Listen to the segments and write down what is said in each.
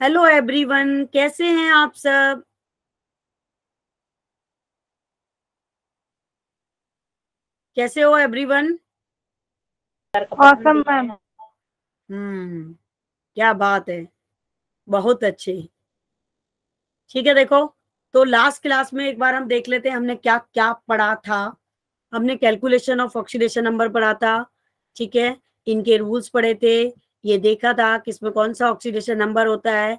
Hello everyone, कैसे हैं आप सब? कैसे हो एवरीवन? Awesome ma'am. क्या बात है, बहुत अच्छे। ठीक है, देखो, तो लास्ट क्लास में एक बार हम देख लेते हैं हमने क्या क्या पढ़ा था। हमने कैलकुलेशन ऑफ ऑक्सीडेशन नंबर पढ़ा था, ठीक है, इनके रूल्स पढ़े थे, ये देखा था किसमें कौन सा ऑक्सीडेशन नंबर होता है,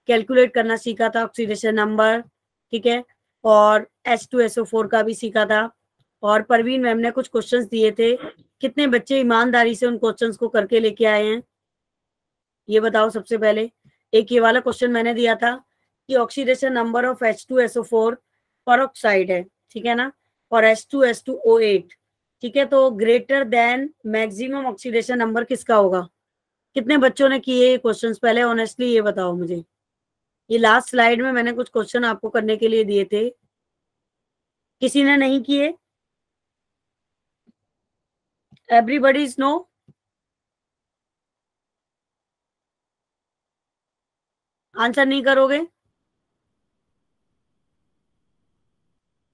कैलकुलेट करना सीखा था ऑक्सीडेशन नंबर, ठीक है, और H2SO4 का भी सीखा था। और परवीन मैम ने कुछ क्वेश्चंस दिए थे, कितने बच्चे ईमानदारी से उन क्वेश्चंस को करके लेके आए हैं ये बताओ सबसे पहले। एक ये वाला क्वेश्चन मैंने दिया था कि oxidation number of H2SO4 peroxide है, ठीक है ना, और H2S2O8, ठीक है, तो greater than maximum oxidation number किसका होगा? कितने बच्चों ने किए ये क्वेश्चंस पहले ऑनेस्टली ये बताओ मुझे। ये लास्ट स्लाइड में मैंने कुछ क्वेश्चन आपको करने के लिए दिए थे, किसी ने नहीं किए? Everybody is no? आंसर नहीं करोगे?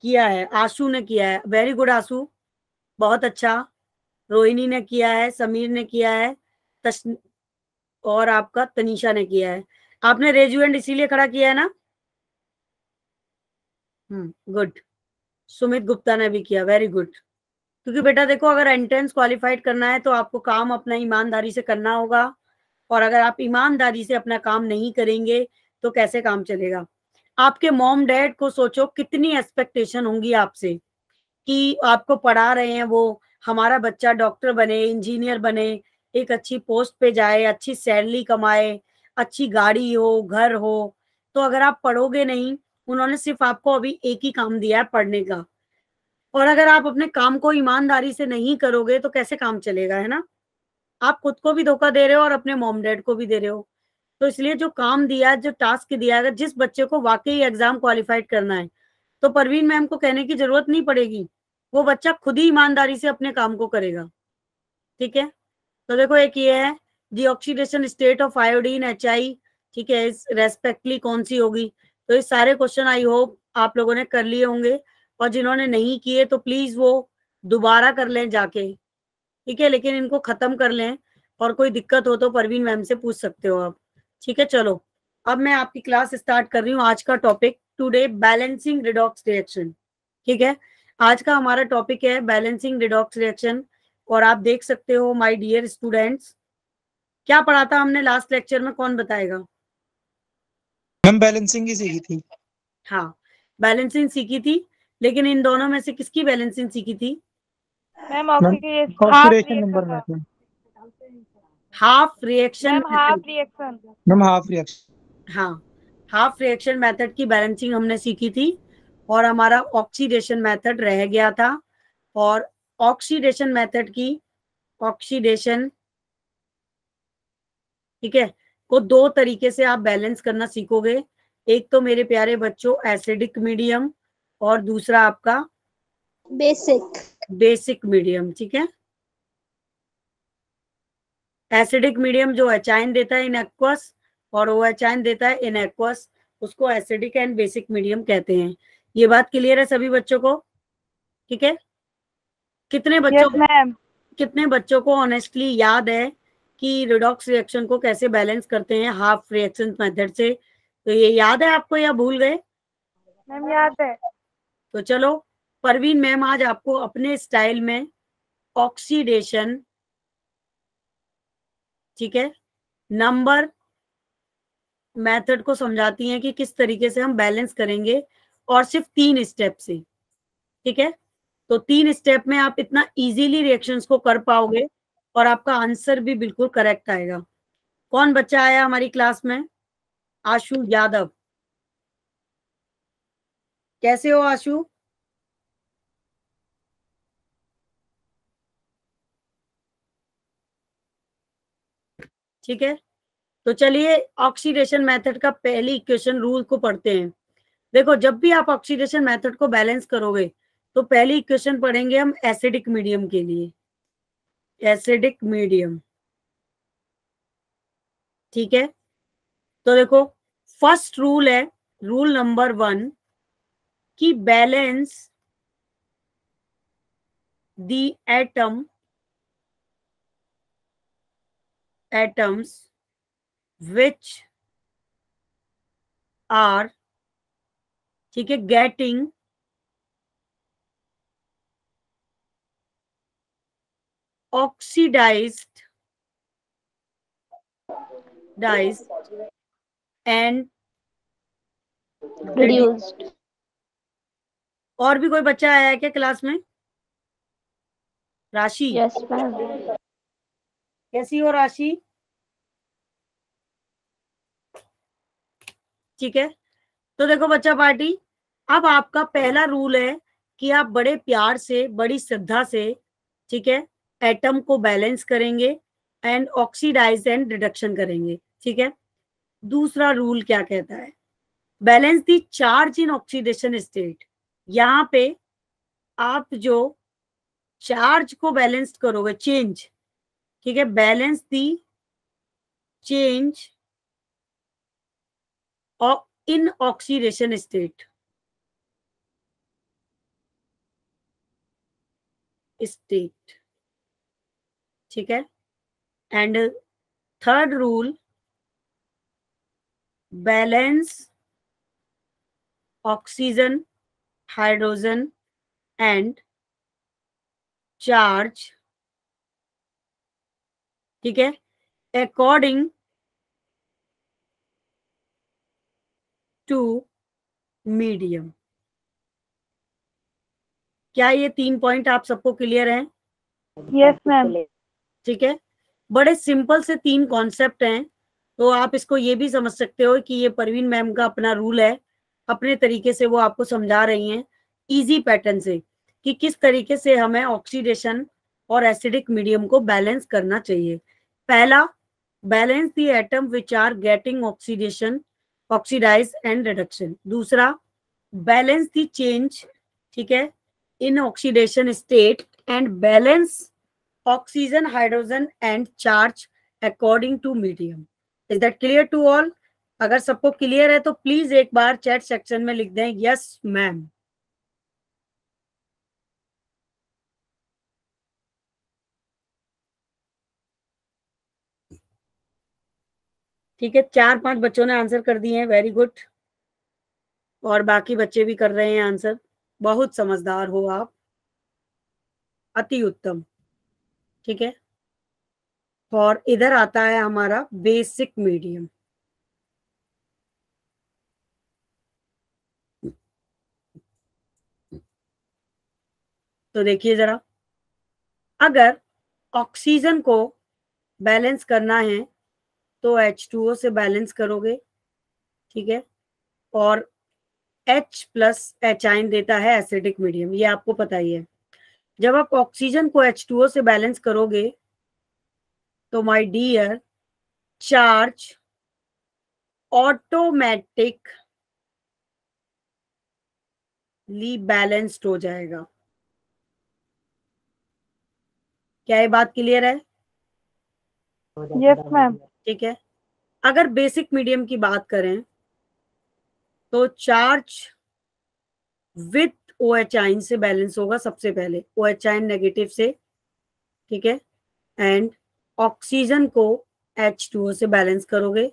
किया है, आशु ने किया है, वेरी गुड आशु, बहुत अच्छा। रोहिणी ने किया है, समीर ने किया है, तश और आपका तनीषा ने किया है। आपने रेज हैंड इसीलिए खड़ा किया है ना? गुड। सुमित गुप्ता ने भी किया, वेरी गुड। क्योंकि बेटा देखो, अगर एंट्रेंस क्वालिफाइड करना है तो आपको काम अपना ईमानदारी से करना होगा, और अगर आप ईमानदारी से अपना काम नहीं करेंगे तो कैसे काम चलेगा? आपके मॉम डैड को सोचो कितनी एक्सपेक्टेशन होंगी आपसे कि आपको पढ़ा रहे हैं वो, हमारा बच्चा डॉक्टर बने, इंजीनियर बने, एक अच्छी पोस्ट पे जाए, अच्छी सैलरी कमाए, अच्छी गाड़ी हो, घर हो। तो अगर आप पढ़ोगे नहीं, उन्होंने सिर्फ आपको अभी एक ही काम दिया है, पढ़ने का, और अगर आप अपने काम को ईमानदारी से नहीं करोगे तो कैसे काम चलेगा, है ना? आप खुद को भी धोखा दे रहे हो और अपने मॉम डैड को भी दे रहे हो। तो इसलिए जो काम दिया, जो टास्क दिया, अगर जिस बच्चे को वाकई एग्जाम क्वालिफाइड करना है तो परवीन मैम को कहने की जरूरत नहीं पड़ेगी, वो बच्चा खुद ही ईमानदारी से अपने काम को करेगा, ठीक है। तो देखो, एक ये है the oxidation state of iodine HI, ठीक है, इस रेस्पेक्टली कौन सी होगी। तो ये सारे क्वेश्चन आई होप आप लोगों ने कर लिए होंगे, और जिन्होंने नहीं किए तो प्लीज वो दोबारा कर लें जाके, ठीक है, लेकिन इनको खत्म कर लें, और कोई दिक्कत हो तो परवीन मैम से पूछ सकते हो आप, ठीक है। चलो, अब मैं आपकी क्लास स्टार्ट कर रही हूँ। आज का topic today balancing redox reaction, ठीक है। आज का हमारा टॉपिक है बैलेंसिंग रिडॉक्स रिएक्शन, और आप देख सकते हो माय डियर स्टूडेंट्स, क्या पढ़ा था हमने लास्ट लेक्चर में, कौन बताएगा? मैम बैलेंसिंग ही सीखी थी। हाँ, बैलेंसिंग सीखी थी, लेकिन इन दोनों में से किसकी बैलेंसिंग सीखी थी? Ma'am oxidation number method. Half reaction ma'am half method. Reaction. Ma'am half reaction. हाँ, हाफ रिएक्शन मेथड की बैलेंसिंग हमने सीखी थी, और हमारा ऑक्सीडेशन मेथड रह गया था। और ऑक्सीडेशन मेथड की, ऑक्सीडेशन, ठीक है, को दो तरीके से आप बैलेंस करना सीखोगे। एक तो मेरे प्यारे बच्चों एसिडिक मीडियम, और दूसरा आपका बेसिक मीडियम, ठीक है। एसिडिक मीडियम जो एचाइन देता है इन एक्वस, और वो एचाइन देता है इन एक्वस, उसको एसिडिक एंड बेसिक मीडियम कहते हैं। ये बात क्लियर है सभी बच्चों को? ठीक है। कितने बच्चों यस मैम। कितने बच्चों को ऑनेस्टली याद है कि रिडॉक्स रिएक्शन को कैसे बैलेंस करते हैं हाफ रिएक्शन मेथड से? तो ये याद है आपको या भूल गए? मैम याद है। तो चलो, परवीन मैम आज आपको अपने स्टाइल में ऑक्सीडेशन, ठीक है, नंबर मेथड को समझाती हैं कि किस तरीके से हम बैलेंस करेंगे, और सिर्फ 3 स्टेप से, ठीक है। तो 3 स्टेप में आप इतना इजीली रिएक्शंस को कर पाओगे, और आपका आंसर भी बिल्कुल करेक्ट आएगा। कौन बच्चा आया हमारी क्लास में? आशु यादव, कैसे हो आशु? ठीक है, तो चलिए ऑक्सीडेशन मेथड का पहली इक्वेशन रूल को पढ़ते हैं। देखो, जब भी आप ऑक्सीडेशन मेथड को बैलेंस करोगे तो पहली इक्वेशन पढ़ेंगे हम एसिडिक मीडियम के लिए, एसिडिक मीडियम, ठीक है। तो देखो फर्स्ट रूल है, रूल नंबर 1 कि balance the atoms which are, ठीक है, गेटिंग oxidized and reduced. और भी कोई बच्चा आया है क्या क्लास में? राशि, Yes, ma'am. कैसी हो राशि? ठीक है, तो देखो बच्चा पार्टी, अब आपका पहला रूल है कि आप बड़े प्यार से, बड़ी श्रद्धा से, ठीक है, एटम को बैलेंस करेंगे एंड ऑक्सीडाइज एंड रिडक्शन करेंगे, ठीक है। दूसरा रूल क्या कहता है? Balance the charge in oxidation state. यहाँ पे आप जो चार्ज को बैलेंस करोगे, चेंज, ठीक है, balance the change in oxidation state, ठीक है। And third rule, balance oxygen, hydrogen and charge, ठीक है, अकॉर्डिंग टू मीडियम। क्या ये 3 पॉइंट आप सबको क्लियर हैं? Yes ma'am. ठीक है, बड़े सिंपल से 3 कॉन्सेप्ट हैं, तो आप इसको ये भी समझ सकते हो कि ये परवीन मैम का अपना रूल है, अपने तरीके से वो आपको समझा रही हैं इजी पैटर्न से कि किस तरीके से हमें ऑक्सीडेशन और एसिडिक मीडियम को बैलेंस करना चाहिए। पहला, balance the atom which are getting oxidation, oxidise and reduction. दूसरा, बैलेंस द चेंज, ठीक है, in oxidation state and balance oxygen, hydrogen and charge according to medium. Is that clear to all? अगर सबको clear है तो please एक बार chat section में लिख दें यस मैम। ठीक है, 4-5 बच्चों ने आंसर कर दिए हैं, वेरी गुड। और बाकी बच्चे भी कर रहे हैं आंसर, बहुत समझदार हो आप, अति उत्तम। ठीक है, और इधर आता है हमारा बेसिक मीडियम। तो देखिए जरा, अगर ऑक्सीजन को बैलेंस करना है तो H2O से बैलेंस करोगे, ठीक है, और H प्लस एच आइन देता है एसिडिक मीडियम, ये आपको पता ही है। जब आप ऑक्सीजन को H2O से बैलेंस करोगे तो my dear, charge automatically balanced हो जाएगा। क्या ये बात क्लियर है? Yes ma'am. ठीक है, अगर बेसिक मीडियम की बात करें तो चार्ज विथ OH आइन से बैलेंस होगा सबसे पहले, OH आइन नेगेटिव से, ठीक है, एंड ऑक्सीजन को H2O से बैलेंस करोगे,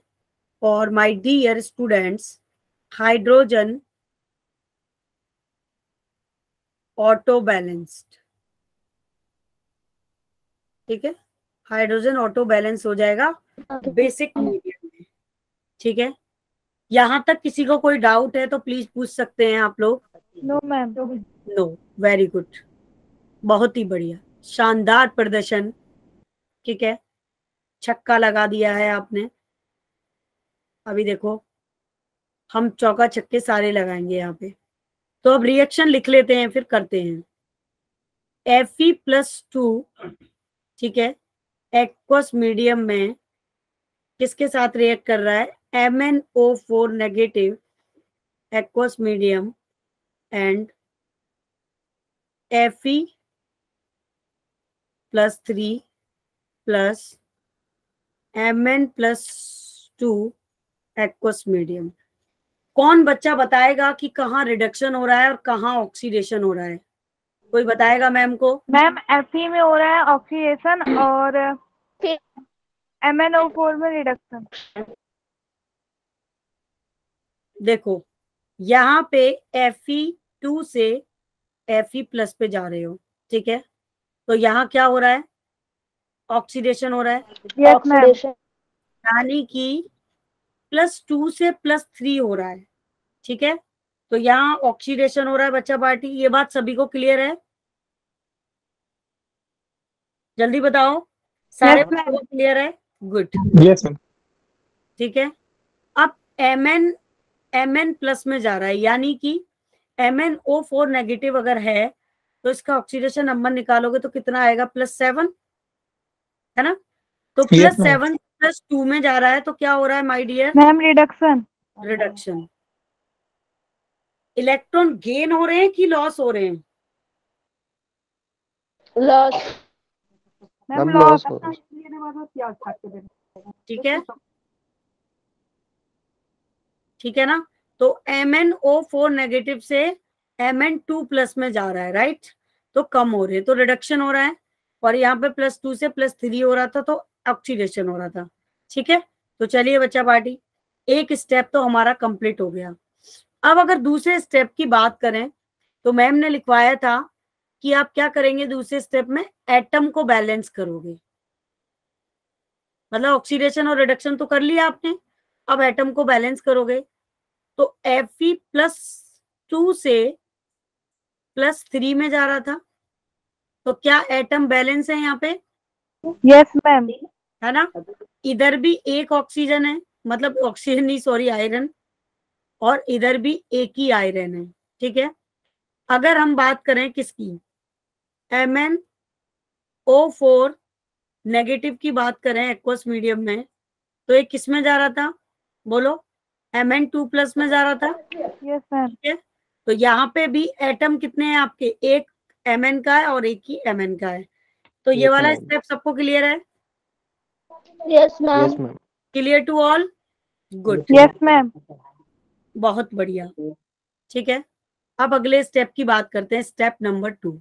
और my dear students, hydrogen auto balanced, ठीक है, हाइड्रोजन ऑटो बैलेंस हो जाएगा बेसिक मीडियम में। ठीक है, यहां तक किसी को कोई डाउट है तो प्लीज पूछ सकते हैं आप लोग। No ma'am. No, very good, बहुत ही बढ़िया, शानदार प्रदर्शन। ठीक है, छक्का लगा दिया है आपने। अभी देखो हम चौका छक्के सारे लगाएंगे यहाँ पे। तो अब रिएक्शन लिख लेते हैं, फिर करते हैं। Fe+2, ठीक है, एक्वस मीडियम में किसके साथ रिएक्ट कर रहा है? MnO4 negative aqueous medium and Fe+3 plus Mn+2 aqueous medium. कौन बच्चा बताएगा कि कहाँ रिडक्शन हो रहा है और कहाँ ऑक्सीडेशन हो रहा है? कोई बताएगा मैम को? मैम Fe में हो रहा है ऑक्सीडेशन और MnO4 में रिडक्शन। देखो यहाँ पे Fe2 से Fe+ पे जा रहे हो, ठीक है, तो यहाँ क्या हो रहा है? ऑक्सीडेशन हो रहा है। Yes ma'am. यानी कि +2 से +3 हो रहा है, ठीक है, तो यहाँ ऑक्सीडेशन हो रहा है बच्चा पार्टी। ये बात सभी को क्लियर है? जल्दी बताओ, सारे Yes, बच्चों को क्लियर है? Good, yes ma'am. ठीक है। अब Mn+ में जा रहा है, यानी कि MnO4 नेगेटिव अगर है तो इसका ऑक्सीडेशन नंबर निकालोगे तो कितना आएगा? +7, है ना? तो Yes, ma'am. +7 +2 में जा रहा है तो क्या हो रहा है my dear? Ma'am reduction. Reduction. Electron gain हो रहे हैं कि लॉस हो रहे हैं? लॉस। Ma'am loss loss. हो रहा है। ठीक है, ठीक है ना? तो MnO4 नेगेटिव से Mn2+ में जा रहा है, राइट, तो कम हो रहे हैं, तो रिडक्शन हो रहा है। और यहाँ पे +2 से +3 हो रहा था तो ऑक्सीडेशन हो रहा था, ठीक है। तो चलिए बच्चा पार्टी, एक स्टेप तो हमारा कंप्लीट हो गया। अब अगर दूसरे स्टेप की बात करें तो मैम ने लिखवाया था कि आप क्या करेंगे दूसरे स्टेप में? एटम को बैलेंस करोगे। मतलब ऑक्सीडेशन और रिडक्शन तो कर लिया आपने, अब एटम को बैलेंस करोगे। तो Fe+2 से +3 में जा रहा था, तो क्या एटम बैलेंस है यहाँ पे? Yes ma'am. है ना? इधर भी एक ऑक्सीजन है, मतलब ऑक्सीजन नहीं, सॉरी, आयरन, और इधर भी एक ही आयरन है, ठीक है। अगर हम बात करें किसकी? MnO4 नेगेटिव की बात करें एक्वस मीडियम में, तो ये किस में जा रहा था? बोलो, Mn2+ में जा रहा था, यस मैम। ठीक है। तो यहाँ पे भी एटम कितने हैं आपके? एक Mn का है और एक ही Mn का है। तो ये Yes, वाला ma'am. स्टेप सबको क्लियर है? Yes ma'am. Clear to all? Good, yes ma'am. बहुत बढ़िया, ठीक है। अब अगले स्टेप की बात करते हैं, स्टेप नंबर 2।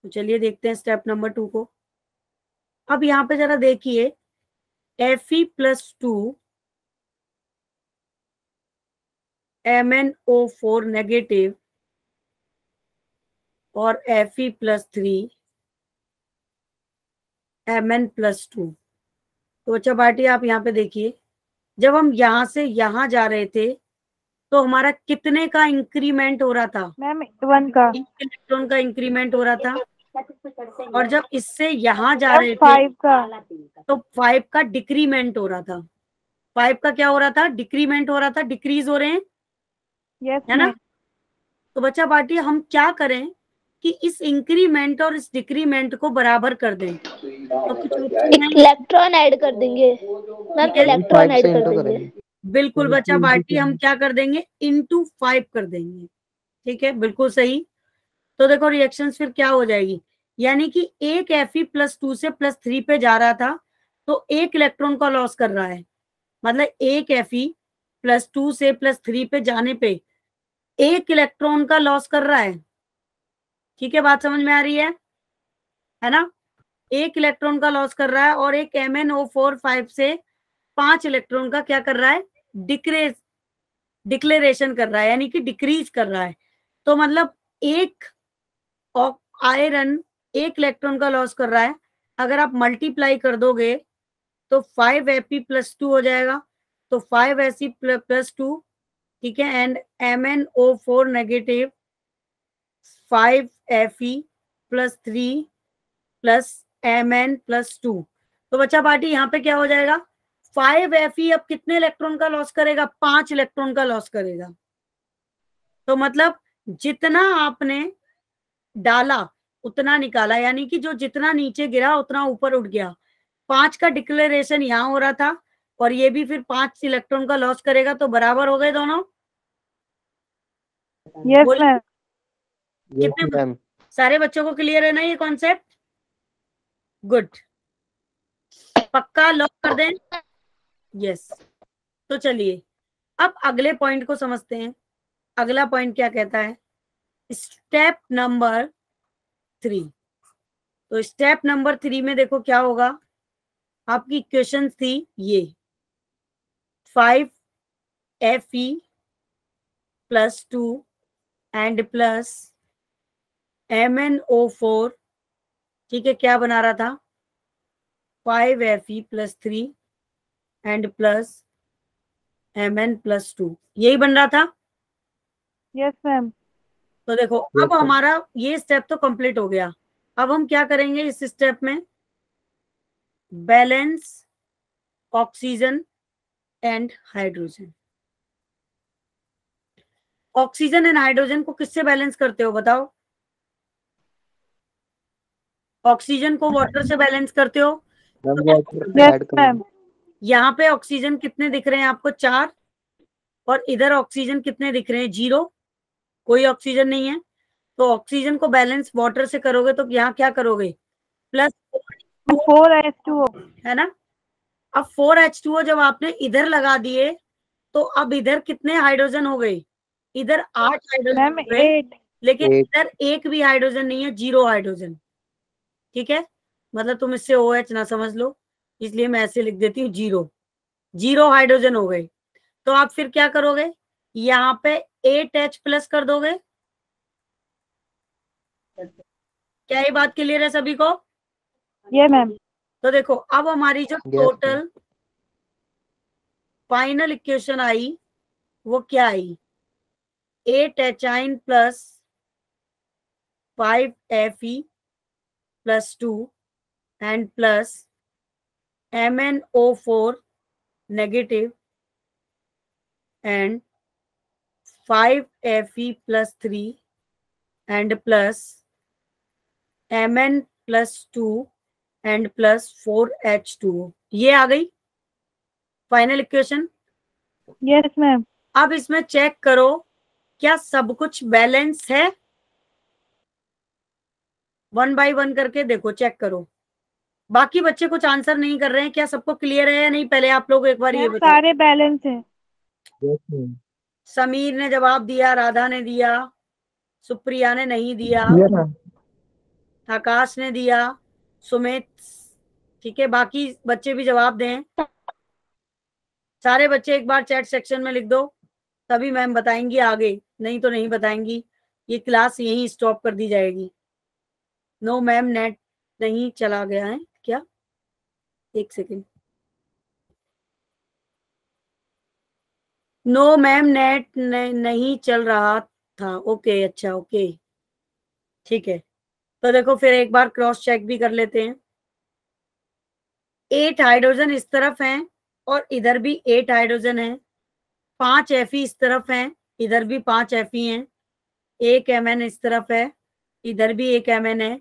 तो चलिए देखते हैं स्टेप नंबर 2 को। अब यहाँ पे जरा देखिए, Fe+2 MnO4 नेगेटिव और Fe+3 Mn+2। तो बच्चा पार्टी आप यहाँ पे देखिए, जब हम यहाँ से यहाँ जा रहे थे तो हमारा कितने का इंक्रीमेंट हो रहा था? मैम 1 का। एक इलेक्ट्रॉन का इंक्रीमेंट हो रहा था। और जब इससे यहाँ जा रहे थे 5 का। तो 5 का डिक्रीमेंट हो रहा था। 5 का क्या हो रहा था? डिक्रीमेंट हो रहा था, डिक्रीज हो रहे हैं, यस है ना? मैम। तो बच्चा पार्टी हम क्या करें कि इस इंक्रीमेंट और इस डिक्रीमेंट को बराबर कर दें। तो कुछ इलेक्ट्रॉन ऐड कर देंगे मैम, इलेक्ट्रॉन ऐड कर देंगे। बिल्कुल बच्चा पार्टी, हम क्या कर देंगे? into 5 कर देंगे, ठीक है, बिल्कुल सही। तो देखो रिएक्शंस फिर क्या हो जाएगी, यानी कि एक Fe+2 से +3 पे जा रहा था तो एक इलेक्ट्रॉन का लॉस कर रहा है। मतलब एक Fe+2 से +3 पे जाने पे एक इलेक्ट्रॉन का लॉस कर रहा है, ठीक है, बात समझ में आ रही है ना? एक इलेक्ट्रॉन का लॉस कर रहा है और एक MnO4 5 से 5 इलेक्ट्रॉन का क्या कर रहा है? डिक्लेरेशन कर रहा है, यानी कि डिक्रीज कर रहा है। तो मतलब एक आयरन एक इलेक्ट्रॉन का लॉस कर रहा है, अगर आप मल्टीप्लाई कर दोगे तो 5Fe+2 हो जाएगा। तो 5Fe+2, ठीक है, and MnO4 negative 5Fe+3 plus Mn+2। तो बच्चा पार्टी यहाँ पे क्या हो जाएगा? 5Fe अब कितने इलेक्ट्रॉन का लॉस करेगा? 5 इलेक्ट्रॉन का लॉस करेगा। तो मतलब जितना आपने डाला उतना निकाला, यानी कि जो जितना नीचे गिरा उतना ऊपर उठ गया। 5 का डिक्लेरेशन यहाँ हो रहा था और ये भी फिर 5 इलेक्ट्रॉन का लॉस करेगा, तो बराबर हो गए दोनों। Yes ma'am. कितने सारे बच्चों को क्लियर है ना ये कॉन्सेप्ट? गुड। पक्का लॉक कर दें? यस। तो चलिए अब अगले पॉइंट को समझते हैं। अगला पॉइंट क्या कहता है? Step number 3। तो स्टेप नंबर 3 में देखो क्या होगा। आपकी इक्वेशन थी ये 5Fe + 2 एंड प्लस MnO4। ठीक है, क्या बना रहा था? 5Fe + 3 एंड प्लस Mn + 2, यही बन रहा था। Yes ma'am. तो देखो अब हमारा ये स्टेप तो कंप्लीट हो गया। अब हम क्या करेंगे इस स्टेप में? Balance oxygen and hydrogen. Oxygen and hydrogen को किससे बैलेंस करते हो बताओ? ऑक्सीजन को वाटर से बैलेंस करते हो। Yes ma'am. यहाँ पे ऑक्सीजन कितने दिख रहे हैं आपको? 4। और इधर ऑक्सीजन कितने दिख रहे हैं? 0। कोई ऑक्सीजन नहीं है। तो ऑक्सीजन को बैलेंस वाटर से करोगे तो यहाँ क्या करोगे? प्लस 4H2O है ना। अब 4H2O जब आपने इधर लगा दिए तो अब इधर कितने हाइड्रोजन हो गए? इधर 8 हाइड्रोजन मैम, हो गए, 8। लेकिन इधर एक भी हाइड्रोजन नहीं है, 0 हाइड्रोजन। ठीक है, मतलब तुम इससे OH ना समझ लो, इसलिए मैं ऐसे लिख देती हूँ 0 हाइड्रोजन हो गए। तो आप फिर क्या करोगे? यहाँ पे 8H+ कर दोगे। क्या ये बात क्लियर है सभी को? ये मैम। तो देखो अब हमारी जो टोटल फाइनल इक्वेशन आई वो क्या आई? 8H+ + 5Fe + 2 and plus MnO4 negative and 5Fe + 3 and plus Mn + 2 and plus 4H2O। ये आ गई फाइनल इक्वेशन। Yes ma'am. अब इसमें चेक करो क्या सब कुछ बैलेंस है? 1 बाय 1 करके देखो, चेक करो। बाकी बच्चे कुछ आंसर नहीं कर रहे हैं, क्या सबको क्लियर है या नहीं? पहले आप लोग एक बार ये बताओ। सारे बैलेंस है। समीर ने जवाब दिया, राधा ने दिया, सुप्रिया ने नहीं दिया, आकाश ने दिया, सुमित। ठीक है, बाकी बच्चे भी जवाब दें। सारे बच्चे एक बार चैट सेक्शन में लिख दो, तभी मैम बताएंगी आगे, नहीं तो नहीं बताएंगी। ये क्लास यहीं स्टॉप कर दी जाएगी। नो मैम, नेट नहीं चला गया है क्या? एक सेकेंड। नो मैम, नेट नहीं चल रहा था। ओके, अच्छा, ओके, ठीक है। तो देखो फिर एक बार क्रॉस चेक भी कर लेते हैं। 8 हाइड्रोजन इस तरफ हैं और इधर भी 8 हाइड्रोजन है। 5 Fe इस तरफ हैं, इधर भी 5 Fe हैं। 1 Mn इस तरफ है, इधर भी 1 Mn है।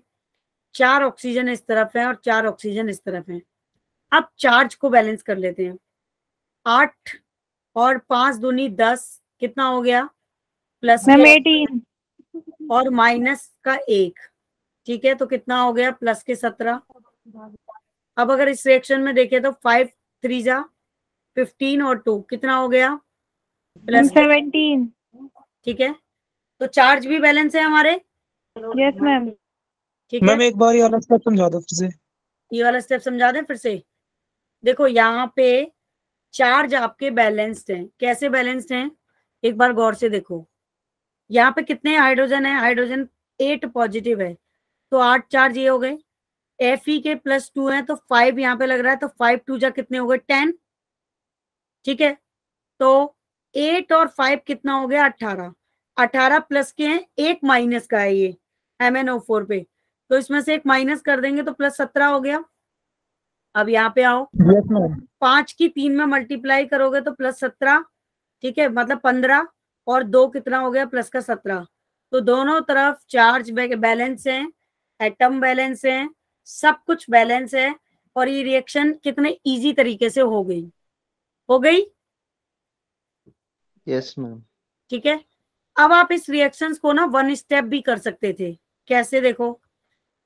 4 ऑक्सीजन इस तरफ है और 4 ऑक्सीजन इस तरफ है। अब चार्ज को बैलेंस कर लेते हैं। 8 और 5 दूनी 10, कितना हो गया? प्लस मैम, के 18 और माइनस का 1। ठीक है, तो कितना हो गया? प्लस के 17। अब अगर इस रिएक्शन में देखें तो 5 3 जा 15 और 2 कितना हो गया? प्लस 17। ठीक है, तो चार्ज भी बैलेंस है हमारे। Yes ma'am. ठीक है, मैम एक बार ये वाला स्टेप समझा दो फिर से। ये वाला स्टेप समझा दें फिर से। देखो यहाँ पे चार्ज आपके बैलेंस्ड हैं। कैसे बैलेंस्ड हैं? एक बार गौर से देखो। यहाँ पे कितने हाइड्रोजन है? हाइड्रोजन 8 पॉजिटिव है, तो 8 चार्ज ये हो गए। Fe के +2 है तो 5 यहाँ पे लग रहा है, तो 5 2 जा कितने हो गए? 10। ठीक है, तो 8 और 5 कितना हो गया? 18। 18 प्लस के हैं, एक माइनस का है ये MnO4 पे, तो इसमें से एक माइनस कर देंगे तो प्लस 17 हो गया। अब यहाँ पे आओ, यस मैम। 5 की 3 में मल्टीप्लाई करोगे तो प्लस 17। ठीक है, मतलब 15 और 2 कितना हो गया? प्लस का 17। तो दोनों तरफ चार्ज बैलेंस है, एटम बैलेंस है, सब कुछ बैलेंस है। और ये रिएक्शन कितने इजी तरीके से हो गई। Yes ma'am. ठीक है, अब आप इस रिएक्शंस को ना 1 स्टेप भी कर सकते थे। कैसे? देखो,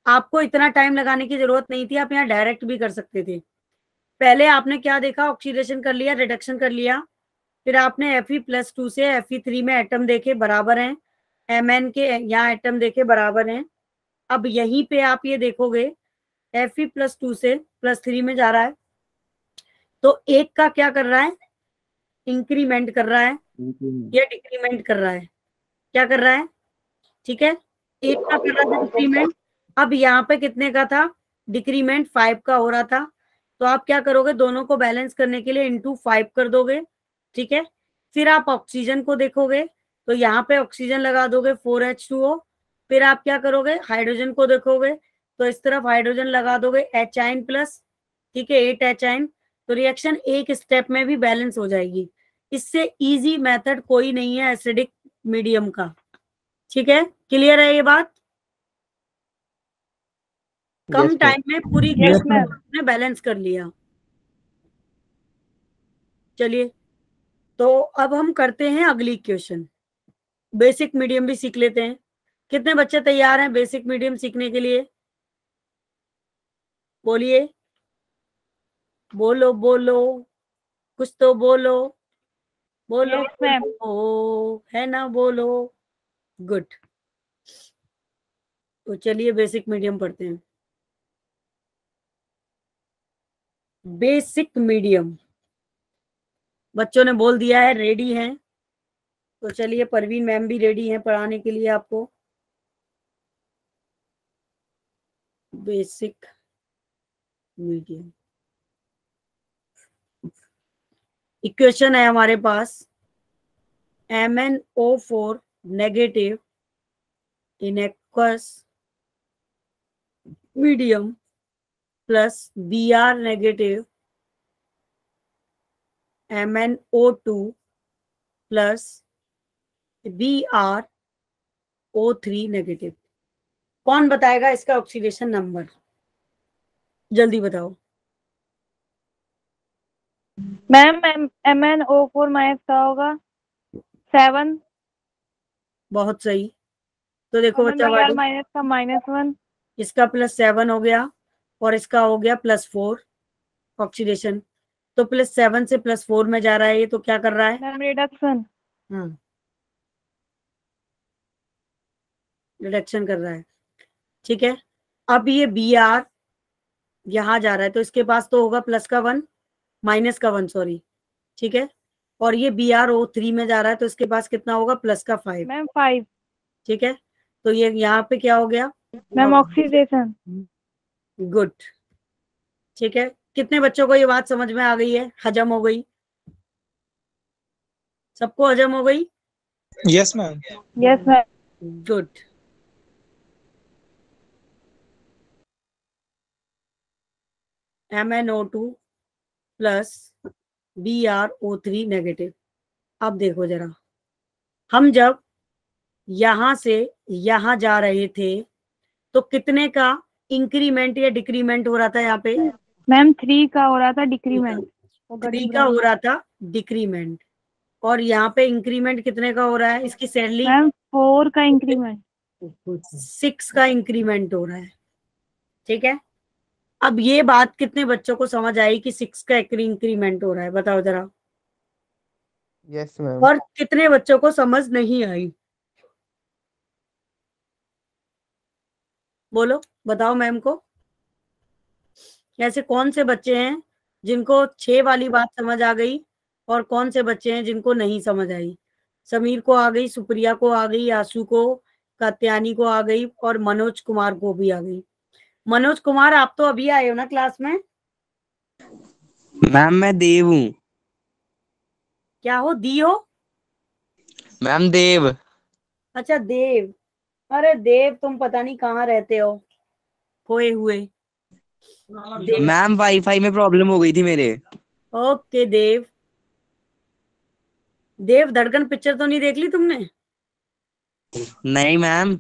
आपको इतना टाइम लगाने की जरूरत नहीं थी, आप यहाँ डायरेक्ट भी कर सकते थे। पहले आपने क्या देखा, ऑक्सीडेशन कर लिया, रिडक्शन कर लिया, फिर आपने Fe+2 से Fe3 में एटम देखे बराबर हैं, Mn के यहाँ एटम देखे बराबर हैं। अब यहीं पे आप ये देखोगे Fe+2 से +3 में जा रहा है, तो एक का क्या कर रहा है, इंक्रीमेंट कर रहा है या डिक्रीमेंट कर रहा है, क्या कर रहा है, ठीक है, एक का कर रहा था डिक्रीमेंट। अब यहाँ पे कितने का था, डिक्रीमेंट 5 का हो रहा था, तो आप क्या करोगे, दोनों को बैलेंस करने के लिए इंटू 5 कर दोगे, ठीक है। फिर आप ऑक्सीजन को देखोगे, तो यहाँ पे ऑक्सीजन लगा दोगे 4H2O, फिर आप क्या करोगे, हाइड्रोजन को देखोगे, तो इस तरफ हाइड्रोजन लगा दोगे H+, ठीक है, 8H, तो रिएक्शन एक स्टेप में भी बैलेंस हो जाएगी। इससे इजी मेथड कोई नहीं है एसिडिक मीडियम का, ठीक है, क्लियर है ये बात। कम टाइम में पूरी Yes, ma'am. ने बैलेंस कर लिया। चलिए, तो अब हम करते हैं अगली क्वेश्चन, बेसिक मीडियम भी सीख लेते हैं। कितने बच्चे तैयार हैं बेसिक मीडियम सीखने के लिए, बोलिए, बोलो बोलो, कुछ तो बोलो, बोलो Yes, ma'am. बोलो, है ना, बोलो, गुड। तो चलिए बेसिक मीडियम पढ़ते हैं। बेसिक मीडियम बच्चों ने बोल दिया है रेडी हैं, तो चलिए परवीन मैम भी रेडी हैं पढ़ाने के लिए आपको। बेसिक मीडियम इक्वेशन है हमारे पास, MnO4 negative in aqueous medium plus Br negative MnO2 plus BrO3 negative. कौन बताएगा इसका ऑक्सीडेशन नंबर, जल्दी बताओ। मैम MnO4 माइनस का होगा 7, बहुत सही। तो देखो बच्चा Br माइनस का -1, इसका +7 हो गया और इसका हो गया +4 ऑक्सीडेशन, तो +7 से +4 में जा रहा है ये, तो क्या कर रहा है, मैम रिडक्शन। रिडक्शन कर रहा है, ठीक है। अब ये Br यहाँ जा रहा है, तो इसके पास तो होगा +1 -1 सॉरी, ठीक है, और ये BrO3 में जा रहा है, तो इसके पास कितना होगा, +5 मैम 5। ठीक है, तो ये यहाँ पे क्या हो गया, मैम ऑक्सीडेशन। गुड, ठीक है। कितने बच्चों को ये बात समझ में आ गई है, हजम हो गई, सबको हजम हो गई, yes ma'am. Yes ma'am. Good. MnO2 plus BrO3 negative. अब देखो जरा, हम जब यहां से यहां जा रहे थे तो कितने का इंक्रीमेंट या डिक्रीमेंट हो रहा था, यहाँ पे मैम 3 का हो रहा था डिक्रीमेंट, 3 का हो रहा था डिक्रीमेंट, और यहाँ पे इंक्रीमेंट कितने का हो रहा है, इसकी सैलरी मैम 4 का इंक्रीमेंट, 6 का इंक्रीमेंट हो रहा है, ठीक है। अब ये बात कितने बच्चों को समझ आई कि 6 का इंक्रीमेंट हो रहा है, बताओ जरा। Yes ma'am. और कितने बच्चों को समझ नहीं आई, बोलो, बताओ मैम को। ऐसे कौन से बच्चे हैं जिनको 6 वाली बात समझ आ गई और कौन से बच्चे हैं जिनको नहीं समझ आई। समीर को आ गई, सुप्रिया को आ गई, आशु को, कात्यानी को आ गई और मनोज कुमार को भी आ गई। मनोज कुमार आप तो अभी आए हो ना क्लास में। मैम मैं देव हूँ। क्या हो, दी हो? मैम देव। अच्छा देव, अरे देव तुम पता नहीं कहाँ रहते हो, खोए हुए। मैम वाईफाई में प्रॉब्लम हो गई थी मेरे। ओके देव, देव धड़कन पिक्चर तो नहीं देख ली तुमने? नहीं मैम।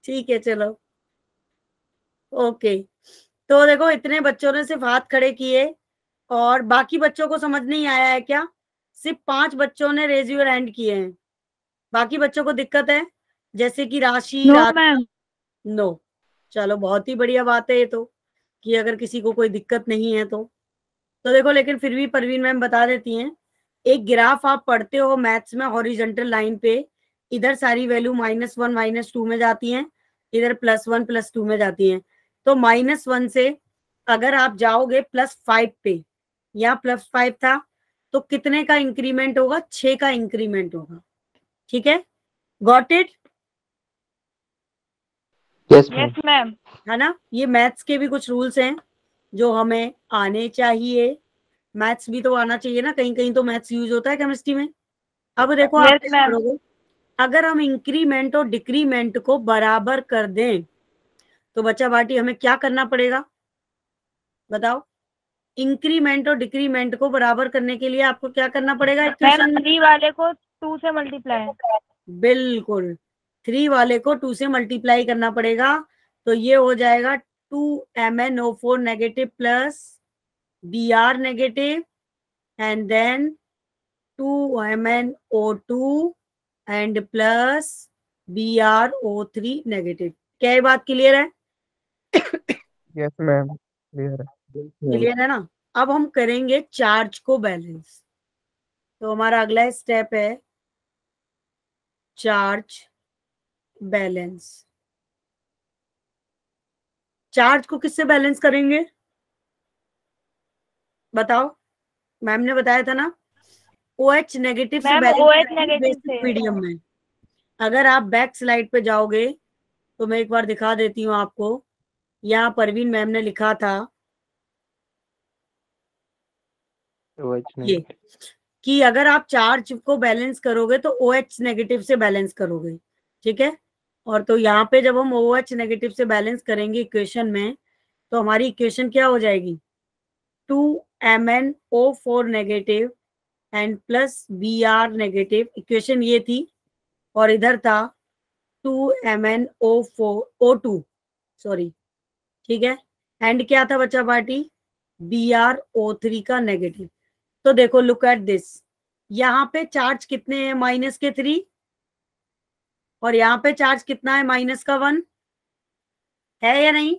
ठीक है चलो, ओके। तो देखो इतने बच्चों ने सिर्फ हाथ खड़े किए और बाकी बच्चों को समझ नहीं आया है क्या? सिर्फ 5 बच्चों ने रेज योर हैंड किए हैं, बाकी बच्चों को दिक्कत है, जैसे कि राशि, नो मैम। नो। चलो बहुत ही बढ़िया बात है ये तो। कि अगर किसी को कोई दिक्कत नहीं है तो देखो, लेकिन फिर भी परवीन मैम बता देती हैं, एक ग्राफ आप पढ़ते हो मैथ्स में, हॉरिजॉन्टल लाइन पे इधर सारी वैल्यू -1 -2 में जाती हैं, इधर +1 +2 में जाती हैं। तो -1 से अगर आप जाओगे +5 पे, यहाँ +5 था तो कितने का इंक्रीमेंट होगा? 6 का इंक्रीमेंट होगा। ठीक है, got it? Yes yes ma'am. है ना? ये मैथ्स के भी कुछ रूल्स हैं जो हमें आने चाहिए। मैथ्स भी तो आना चाहिए ना, कहीं कहीं तो मैथ्स यूज होता है केमिस्ट्री में। अब देखो आप यस क्या मैम। करोगे, अगर हम इंक्रीमेंट और डिक्रीमेंट को बराबर कर दें तो बच्चा बाटी हमें क्या करना पड़ेगा? बताओ। इंक्रीमेंट और डिक्रीमेंट को बराबर करने के लिए आपको क्या करना पड़ेगा? मैम इक्वेशन 3 वाले को 2 से मल्टीप्लाई। बिल्कुल, 3 वाले को 2 से मल्टीप्लाई करना पड़ेगा। तो ये हो जाएगा 2MnO4 negative plus Br negative and then 2MnO2 and plus BrO3 negative. क्या ये बात क्लियर है? यस मैम, क्लियर है। क्लियर है ना? अब हम करेंगे चार्ज को बैलेंस। तो हमारा अगला स्टेप है चार्ज बैलेंस। चार्ज को किससे बैलेंस करेंगे? बताओ। मैम ने बताया था ना, OH नेगेटिव से मैम बैलेंस OH करेंगे नेगेटिव बेसिक से। मीडियम में। अगर आप बैक स्लाइड पे जाओगे तो मैं एक बार दिखा देती हूँ आपको। यहाँ परवीन मैम ने लिखा था ये कि अगर आप चार्ज को बैलेंस करोगे तो OH नेगेटिव से बैलेंस करोगे। ठीक है, और तो यहाँ पे जब हम OH नेगेटिव से बैलेंस करेंगे इक्वेशन में, तो हमारी इक्वेशन क्या हो जाएगी? 2MnO4 negative and plus Br negative, equation ये थी। और इधर था 2MnO2, सॉरी। ठीक है, एंड क्या था बच्चा पार्टी? BrO3 का नेगेटिव। तो देखो, लुक एट दिस, यहाँ पे चार्ज कितने हैं? -3। और यहाँ पे चार्ज कितना है? -1 है या नहीं?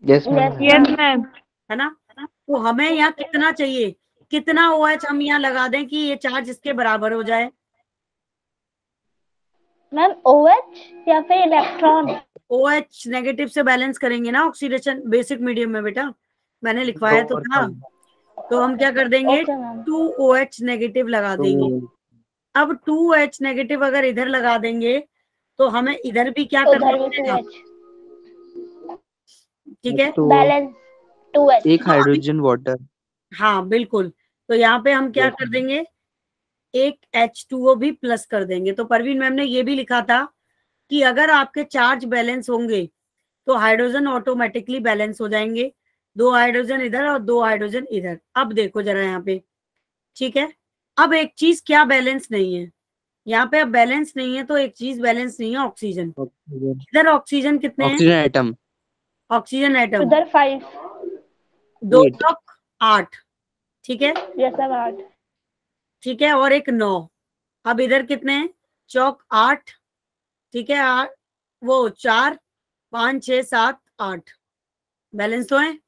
Yes yes ma'am. है ना? तो हमें यहाँ कितना चाहिए? कितना OH हम यहाँ लगा दें कि ये चार्ज इसके बराबर हो जाए? मैम OH या फिर इलेक्ट्रॉन? OH नेगेटिव से बैलेंस करेंगे ना ऑक्सीडेशन बेसिक मीडियम में बेटा, मैंने लिखवाया तो था। तो हम क्या कर देंगे? Okay ma'am. 2OH नेगेटिव लगा देंगे। अब 2H नेगेटिव अगर इधर लगा देंगे तो हमें इधर भी क्या करना उधर भी पड़ेगा? 2H ठीक है, बैलेंस 2H। एक हाइड्रोजन वाटर। हाँ बिल्कुल। तो यहाँ पे हम क्या कर देंगे? एक H2O भी प्लस कर देंगे। तो परवीन मैम ने ये भी लिखा था कि अगर आपके चार्ज बैलेंस होंगे तो हाइड्रोजन ऑटोमेटिकली बैलेंस हो जाएंगे। 2 हाइड्रोजन इधर और 2 हाइड्रोजन इधर। अब देखो जरा यहाँ पे, ठीक है। अब एक चीज क्या बैलेंस नहीं है यहाँ पे? अब बैलेंस नहीं है तो एक चीज बैलेंस नहीं है, ऑक्सीजन। इधर ऑक्सीजन कितने हैं? ऑक्सीजन एटम ऑक्सीजन एटम उधर 5। 2 8। चौक 8। ठीक है, यस मैम 8। ठीक है, और एक 9। अब इधर कितने हैं? चौक 8। ठीक है, 8 वो 4 5 6 7 8 बैलेंस तो है।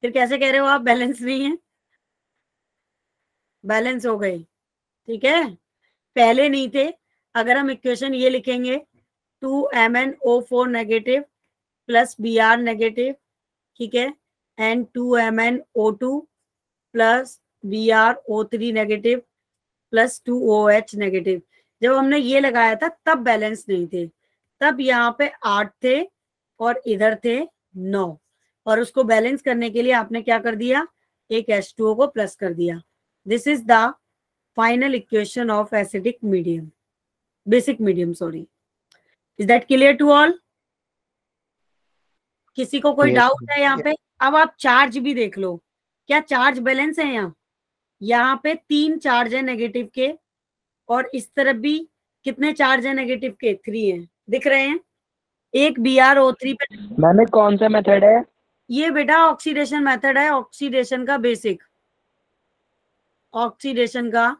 फिर कैसे कह रहे हो आप बैलेंस नहीं है? बैलेंस हो गए। ठीक है, पहले नहीं थे। अगर हम इक्वेशन ये लिखेंगे 2MnO4 negative plus Br negative, ठीक है, and 2MnO2 plus BrO3 negative plus 2OH negative, जब हमने ये लगाया था तब बैलेंस नहीं थे। तब यहाँ पे 8 थे और इधर थे 9। और उसको बैलेंस करने के लिए आपने क्या कर दिया? एक H2O को प्लस कर दिया। This is the final equation of acidic medium, basic medium, sorry. Is that clear to all? किसी को कोई डाउट है यहाँ पे? अब आप चार्ज भी देख लो, क्या चार्ज बैलेंस है? यहाँ पे 3 चार्ज है नेगेटिव के, और इस तरफ भी कितने चार्ज है नेगेटिव के? 3 हैं, दिख रहे हैं। एक BrO3 पे। मैम कौन सा मेथड है? ये बेटा ऑक्सीडेशन मेथड है, ऑक्सीडेशन का बेसिक, ऑक्सीडेशन का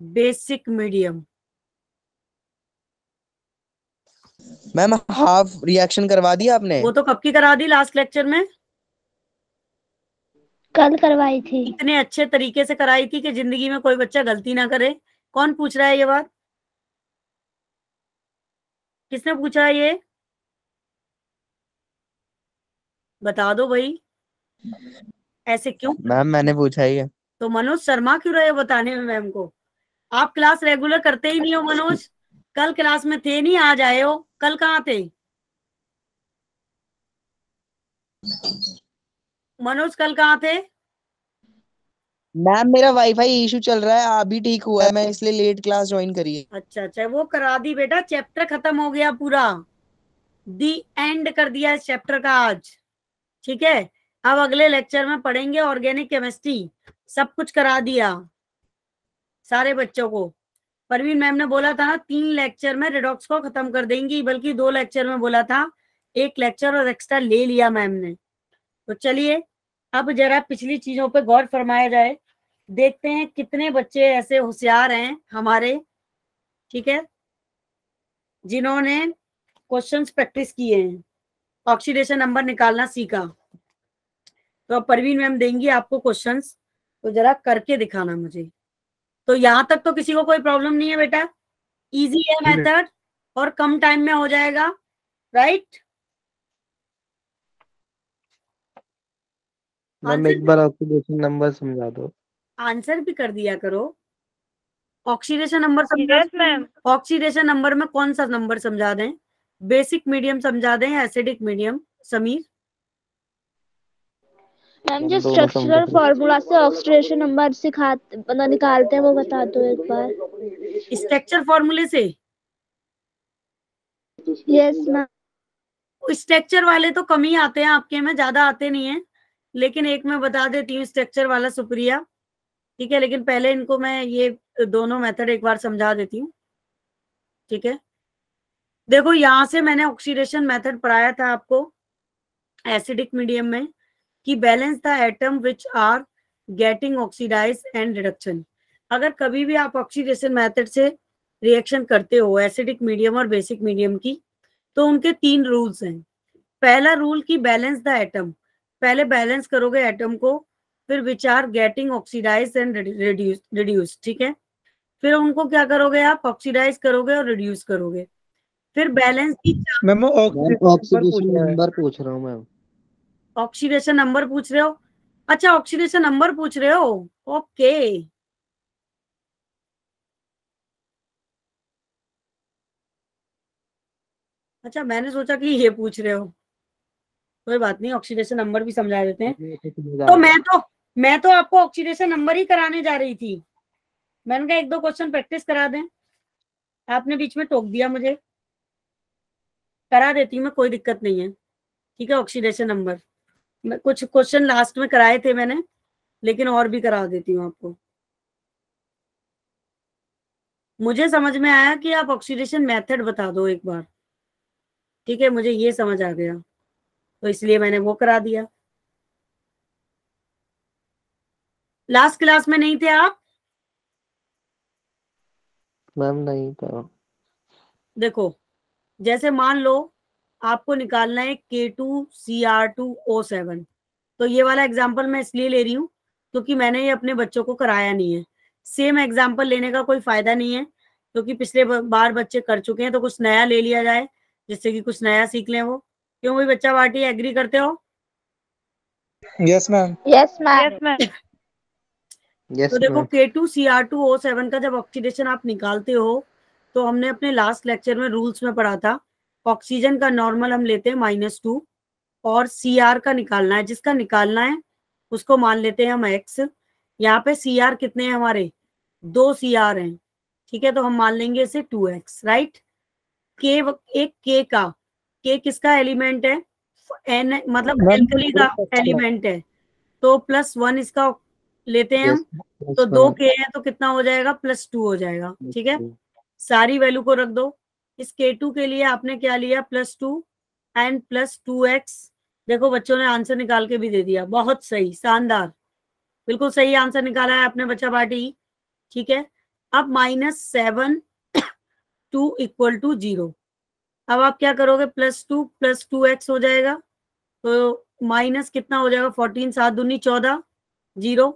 basic medium. Ma'am half reaction करवा दिया आपने? वो तो कब की करा दी, लास्ट लेक्चर में कल करवाई थी। इतने अच्छे तरीके से कराई थी कि जिंदगी में कोई बच्चा गलती ना करे। कौन पूछ रहा है ये बात? किसने पूछा है ये? बता दो भाई, ऐसे क्यों? मैम मैंने पूछा ही है। तो मनोज शर्मा क्यों रहे हो बताने में मैम को? आप क्लास रेगुलर करते ही नहीं हो मनोज। कल क्लास में थे नहीं, आज आए हो, कल कहाँ थे मनोज? कल कहाँ थे? मैम मेरा वाईफाई इशू चल रहा है, अभी ठीक हुआ है, मैं इसलिए लेट क्लास ज्वाइन करी है। अच्छा अच्छा, वो करा दी बेटा, चैप्टर खत्म हो गया पूरा, दी एंड कर दिया इस चैप्टर का आज। ठीक है, अब अगले लेक्चर में पढ़ेंगे ऑर्गेनिक केमिस्ट्री, सब कुछ करा दिया सारे बच्चों को। परवीन मैम ने बोला था ना 3 लेक्चर में रिडॉक्स को खत्म कर देंगी, बल्कि 2 लेक्चर में बोला था, 1 लेक्चर और एक्स्ट्रा ले लिया मैम ने। तो चलिए अब जरा पिछली चीजों पे गौर फरमाया जाए, देखते हैं कितने बच्चे ऐसे होशियार हैं हमारे, ठीक है, जिन्होंने क्वेश्चंस प्रैक्टिस किए हैं, ऑक्सीडेशन नंबर निकालना सीखा। तो अब परवीन मैम देंगी आपको क्वेश्चंस, तो जरा करके दिखाना मुझे। तो यहां तक तो किसी को कोई प्रॉब्लम नहीं है बेटा? इजी है मेथड और कम टाइम में हो जाएगा, राइट? मैम एक बार ऑक्सीडेशन नंबर समझा दो। आंसर भी कर दिया करो। ऑक्सीडेशन नंबर समझा? Yes ma'am. ऑक्सीडेशन नंबर में कौन सा नंबर समझा दें? बेसिक मीडियम समझा दें या एसिडिक मीडियम? समीर मैम जो दोनों स्ट्रक्चरल समझा। फॉर्मूला से ऑक्सीडेशन नंबर सिखाते मतलब निकालते हैं वो बता दो एक बार। स्ट्रक्चर फॉर्मूले से? Yes ma'am. स्ट्रक्चर वाले तो कम ही आते हैं आपके में, ज्यादा आते नहीं है, लेकिन एक मैं बता देती हूँ स्ट्रक्चर वाला, सुप्रिया, ठीक है। लेकिन पहले इनको मैं ये दोनों मेथड एक बार समझा देती हूँ, ठीक है। देखो यहां से मैंने ऑक्सीडेशन मेथड पढ़ाया था आपको एसिडिक मीडियम में, कि balance the atom which are getting oxidise and reduction. अगर कभी भी आप ऑक्सीडेशन मेथड से रिएक्शन करते हो एसिडिक मीडियम और बेसिक मीडियम की, तो उनके 3 रूल्स हैं। पहला रूल की बैलेंस द एटम, पहले बैलेंस करोगे एटम को, फिर which are getting oxidise and reduce, ठीक है। फिर उनको क्या करोगे आप? ऑक्सीडाइज करोगे और रिड्यूस करोगे। फिर बैलेंस की मैम ऑक्सीडेशन नंबर पूछ रहा हूँ मैम। ऑक्सीडेशन नंबर पूछ रहे हो? अच्छा ऑक्सीडेशन नंबर पूछ रहे हो, ओके। अच्छा मैंने सोचा कि ये पूछ रहे हो, कोई बात नहीं, ऑक्सीडेशन नंबर भी समझा देते हैं। तो मैं तो आपको ऑक्सीडेशन नंबर ही कराने जा रही थी। मैंने कहा 1-2 क्वेश्चन प्रैक्टिस करा दें, आपने बीच में टोक दिया मुझे। करा देती हूँ मैं, कोई दिक्कत नहीं है, ठीक है। ऑक्सीडेशन नंबर कुछ क्वेश्चन लास्ट में कराए थे मैंने, लेकिन और भी करा देती हूँ आपको। मुझे समझ में आया कि आप ऑक्सीडेशन मेथड बता दो एक बार, ठीक है, मुझे ये समझ आ गया, तो इसलिए मैंने वो करा दिया। लास्ट क्लास में नहीं थे आप? मैम नहीं था। देखो जैसे मान लो आपको निकालना है K2Cr2O7, तो ये वाला एग्जाम्पल मैं इसलिए ले रही हूँ क्योंकि मैंने ये अपने बच्चों को कराया नहीं है। सेम एग्जाम्पल लेने का कोई फायदा नहीं है, क्योंकि पिछले बार बच्चे कर चुके हैं, तो कुछ नया ले लिया जाए जिससे कि कुछ नया सीख लें वो। क्यों भाई बच्चा पार्टी, एग्री करते हो? Yes ma'am. Yes ma'am. Yes ma'am. तो देखो K2Cr2O7 का जब ऑक्सीडेशन आप निकालते हो, तो हमने अपने लास्ट लेक्चर में रूल्स में पढ़ा था, ऑक्सीजन का नॉर्मल हम लेते हैं -2 और Cr का निकालना है, जिसका निकालना है उसको मान लेते हैं हम x। यहाँ पे Cr कितने हैं हमारे? 2 Cr हैं, ठीक है, तो हम मान लेंगे इसे 2x, राइट। एक K का, K किसका एलिमेंट है? N मतलब एल्कली का एलिमेंट है, तो +1 इसका लेते हैं हम, तो 2 K है तो कितना हो जाएगा? +2 हो जाएगा, ठीक है। सारी वैल्यू को रख दो। इस K2 के लिए आपने क्या लिया? +2 एंड +2x। देखो बच्चों ने आंसर निकाल के भी दे दिया, बहुत सही, शानदार, बिल्कुल सही आंसर निकाला है आपने बच्चा पार्टी, ठीक है। अब -7 2 = 0, अब आप क्या करोगे, प्लस टू एक्स हो जाएगा, तो माइनस कितना हो जाएगा 14, 7 दूनी 14, 0।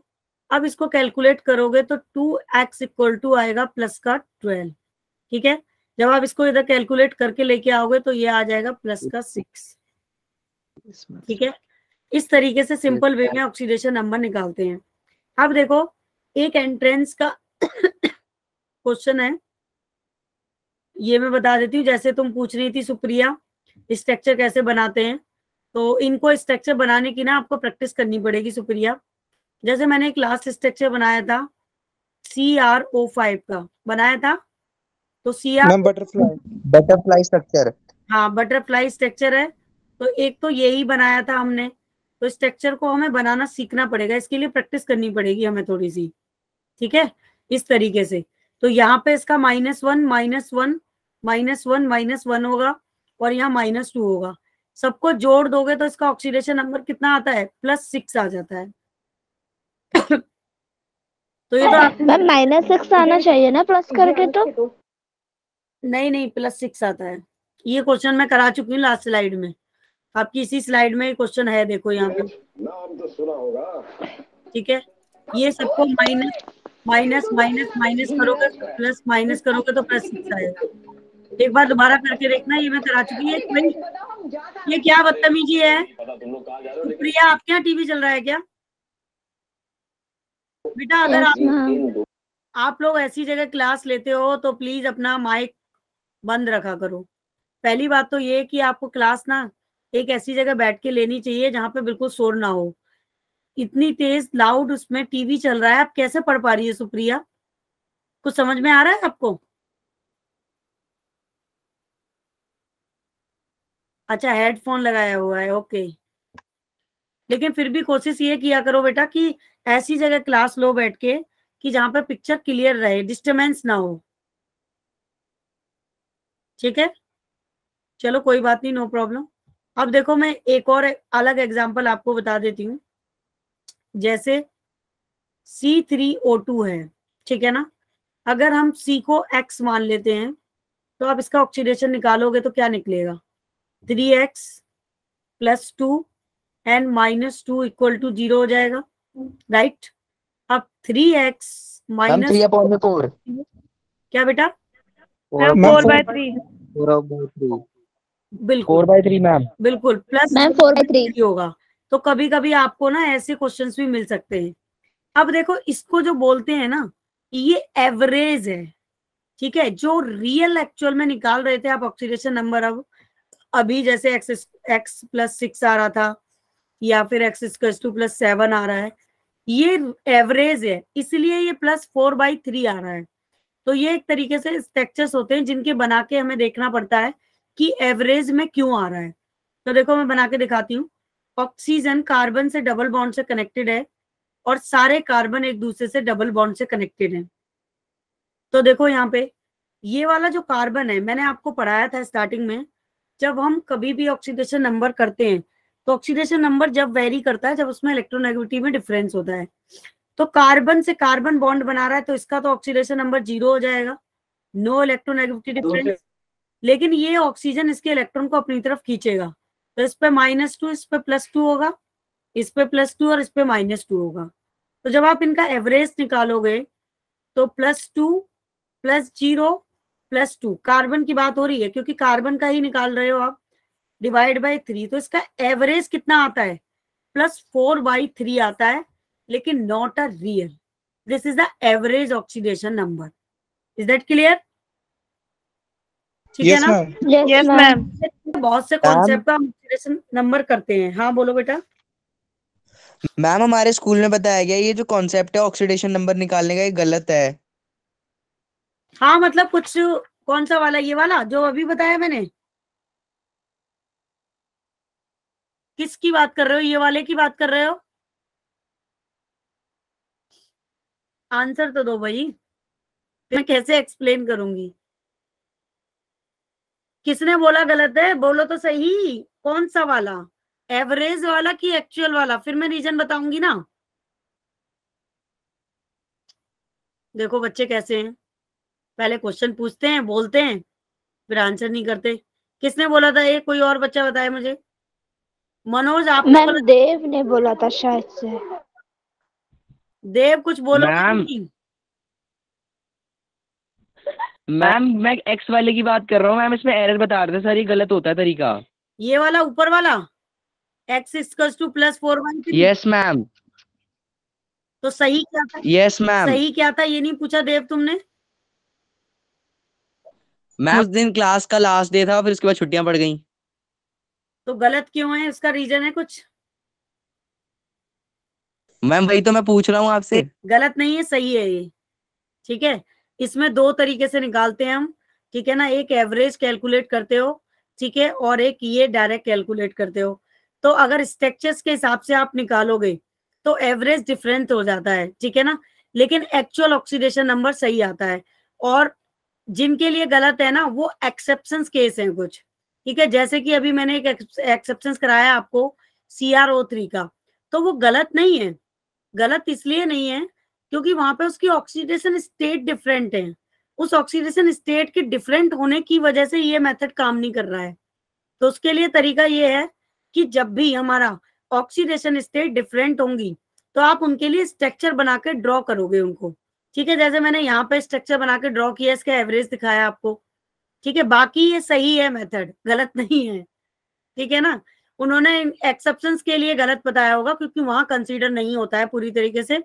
अब इसको कैलकुलेट करोगे तो 2x इक्वल टू आएगा प्लस का 12। ठीक है, जब आप इसको इधर कैलकुलेट करके लेके आओगे तो ये आ जाएगा प्लस का 6। ठीक है, इस तरीके से सिंपल वे में ऑक्सीडेशन नंबर निकालते हैं। अब देखो एक एंट्रेंस का क्वेश्चन है, ये मैं बता देती हूँ। जैसे तुम पूछ रही थी सुप्रिया स्ट्रक्चर कैसे बनाते हैं, तो इनको स्ट्रक्चर बनाने की ना आपको प्रैक्टिस करनी पड़ेगी सुप्रिया। जैसे मैंने एक लास्ट स्ट्रक्चर बनाया था CrO5 का बनाया था, तो मैम बटरफ्लाई स्ट्रक्चर। हाँ बटरफ्लाई स्ट्रक्चर है, तो एक तो यही बनाया था हमने। तो स्ट्रक्चर को हमें बनाना सीखना पड़ेगा, इसके लिए प्रैक्टिस करनी पड़ेगी हमें थोड़ी सी। ठीक है, इस तरीके से। तो यहाँ पे इसका -1 -1 -1 -1 होगा और यहाँ -2 होगा। सबको जोड़ दोगे तो इसका ऑक्सीडेशन नंबर कितना आता है, +6 आ जाता है। तो ये तो मैम -6 आना चाहिए ना प्लस करके तो? नहीं +6 आता है। ये क्वेश्चन मैं करा चुकी हूँ लास्ट स्लाइड में, आपकी इसी स्लाइड में क्वेश्चन है, देखो यहाँ पे। ठीक है, ये सबको माइनस माइनस माइनस माइनस करोगे प्लस, माइनस करोगे तो +6 आएगा। एक बार दोबारा करके देखना, ये मैं करा चुकी है। ये क्या बदतमीजी है प्रिया, आपके यहाँ टीवी चल रहा है क्या बेटा? अगर आप लोग ऐसी जगह क्लास लेते हो तो प्लीज अपना माइक बंद रखा करो। पहली बात तो ये कि आपको क्लास ना एक ऐसी जगह बैठ के लेनी चाहिए जहां पे बिल्कुल शोर ना हो। इतनी तेज लाउड उसमें टीवी चल रहा है, आप कैसे पढ़ पा रही है सुप्रिया? कुछ समझ में आ रहा है आपको? अच्छा हेडफोन लगाया हुआ है, ओके। लेकिन फिर भी कोशिश ये किया करो बेटा कि ऐसी जगह क्लास लो बैठ के कि जहां पे पिक्चर क्लियर रहे, डिस्टर्बेंस ना हो। ठीक है, चलो कोई बात नहीं, नो प्रॉब्लम। अब देखो मैं एक और अलग एग्जांपल आपको बता देती हूँ। जैसे C3O2 है, ठीक है ना? अगर हम C को X मान लेते हैं तो आप इसका ऑक्सीडेशन निकालोगे तो क्या निकलेगा, 3x + 2 एंड -2 इक्वल टू 0 हो जाएगा, राइट? अब 3x मैम माइनस 3/4 क्या बेटा? 4/3 बिल्कुल 4/3 मैम। बिल्कुल प्लस मैम 4/3 होगा। तो कभी कभी आपको ना ऐसे क्वेश्चंस भी मिल सकते हैं। अब देखो इसको जो बोलते हैं ना, ये एवरेज है। ठीक है, जो रियल एक्चुअल में निकाल रहे थे आप ऑक्सीडेशन नंबर, अब अभी जैसे x +6 आ रहा था या फिर x = +7 आ रहा है, ये एवरेज है, इसलिए ये +4/3 आ रहा है। तो ये एक तरीके से स्ट्रक्चर्स होते हैं जिनके बना के हमें देखना पड़ता है कि एवरेज में क्यों आ रहा है। तो देखो मैं बना के दिखाती हूँ। ऑक्सीजन कार्बन से डबल बॉन्ड से कनेक्टेड है और सारे कार्बन एक दूसरे से डबल बॉन्ड से कनेक्टेड है। तो देखो यहाँ पे ये वाला जो कार्बन है, मैंने आपको पढ़ाया था स्टार्टिंग में, जब हम कभी भी ऑक्सीडेशन नंबर करते हैं तो ऑक्सीडेशन नंबर जब वेरी करता है जब उसमें इलेक्ट्रोनेगेटिविटी में डिफरेंस होता है। तो कार्बन से कार्बन बॉन्ड बना रहा है तो इसका तो ऑक्सीडेशन नंबर 0 हो जाएगा, नो इलेक्ट्रोनेगेटिविटी डिफरेंस। लेकिन ये ऑक्सीजन इसके इलेक्ट्रॉन को अपनी तरफ खींचेगा, तो इस पे -2, इस पे +2 होगा, इस पे +2 और इस पे -2 होगा। तो जब आप इनका एवरेज निकालोगे तो +2 +0 +2, कार्बन की बात हो रही है क्योंकि कार्बन का ही निकाल रहे हो आप, /3। तो इसका एवरेज कितना आता है, +4/3 आता है, लेकिन not a real. This is the average oxidation number. Is that clear? ठीक है यस ना? मैम। Yes ma'am. बहुत से कॉन्सेप्ट का ऑक्सीडेशन नंबर करते हैं। हाँ बोलो बेटा। मैम हमारे स्कूल में बताया गया ये जो कॉन्सेप्ट है ऑक्सीडेशन नंबर निकालने का, ये गलत है। हाँ मतलब कुछ, कौन सा वाला, ये वाला जो अभी बताया मैंने? किसकी बात कर रहे हो, ये वाले की बात कर रहे हो? आंसर तो दो भाई, मैं कैसे एक्सप्लेन करूंगी? किसने बोला गलत है, बोलो तो सही। कौन सा वाला, एवरेज वाला कि एक्चुअल वाला? फिर मैं रीजन बताऊंगी ना। देखो बच्चे कैसे हैं, पहले क्वेश्चन पूछते हैं, बोलते हैं, फिर आंसर नहीं करते। किसने बोला था ये? कोई और बच्चा बताए मुझे। मनोज आपने मैम बोला? देव ने बोला था शायद से। देव कुछ बोलो मैम मैं एक्स वाले की बात कर रहा हूँ मैम, इसमें एरर बता रहे थे सर, ये गलत होता है तरीका। ये वाला ऊपर वाला x equals to +4/3। Yes ma'am. तो सही क्या था? Yes ma'am. सही क्या था ये नहीं पूछा देव तुमने? मैम उस दिन क्लास का लास्ट डे था, फिर उसके बाद छुट्टियां पड़ गई। तो गलत क्यों है? इसका रीजन है कुछ? मैम वही तो मैं पूछ रहा हूँ आपसे। गलत नहीं है, सही है ये। ठीक है, इसमें दो तरीके से निकालते हैं हम। ठीक है ना, एक एवरेज कैलकुलेट करते हो, ठीक है, और एक ये डायरेक्ट कैलकुलेट करते हो। तो अगर स्ट्रक्चर्स के हिसाब से आप निकालोगे तो एवरेज डिफरेंट हो जाता है, ठीक है ना, लेकिन एक्चुअल ऑक्सीडेशन नंबर सही आता है। और जिनके लिए गलत है ना, वो एक्सेप्शंस केस हैं कुछ। ठीक है, जैसे कि अभी मैंने एक एक्सेप्शंस कराया आपको CrO3 का, तो वो गलत नहीं है। गलत इसलिए नहीं है क्योंकि वहां पे उसकी ऑक्सीडेशन स्टेट डिफरेंट है। उस ऑक्सीडेशन स्टेट के डिफरेंट होने की वजह से ये मेथड काम नहीं कर रहा है। तो उसके लिए तरीका ये है कि जब भी हमारा ऑक्सीडेशन स्टेट डिफरेंट होंगी तो आप उनके लिए स्ट्रक्चर बना के ड्रॉ करोगे उनको। ठीक है, जैसे मैंने यहाँ पे स्ट्रक्चर बना के ड्रॉ किया, इसका एवरेज दिखाया आपको। ठीक है, बाकी ये सही है, मेथड गलत नहीं है। ठीक है ना, उन्होंने एक्सेप्शंस के लिए गलत बताया होगा क्योंकि वहां कंसीडर नहीं होता है पूरी तरीके से,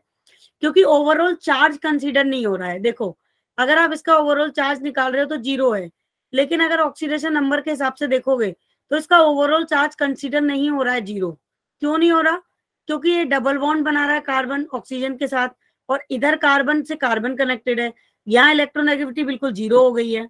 क्योंकि ओवरऑल चार्ज कंसीडर नहीं हो रहा है। देखो, अगर आप इसका ओवरऑल चार्ज निकाल रहे हो तो 0 है, लेकिन अगर ऑक्सीडेशन नंबर के हिसाब से देखोगे तो इसका ओवरऑल चार्ज कंसीडर नहीं हो रहा है 0। क्यों नहीं हो रहा? क्योंकि ये डबल बॉन्ड बना रहा है कार्बन ऑक्सीजन के साथ, और इधर कार्बन से कार्बन कनेक्टेड है, यहाँ इलेक्ट्रोनेगेटिविटी बिल्कुल 0 हो गई है।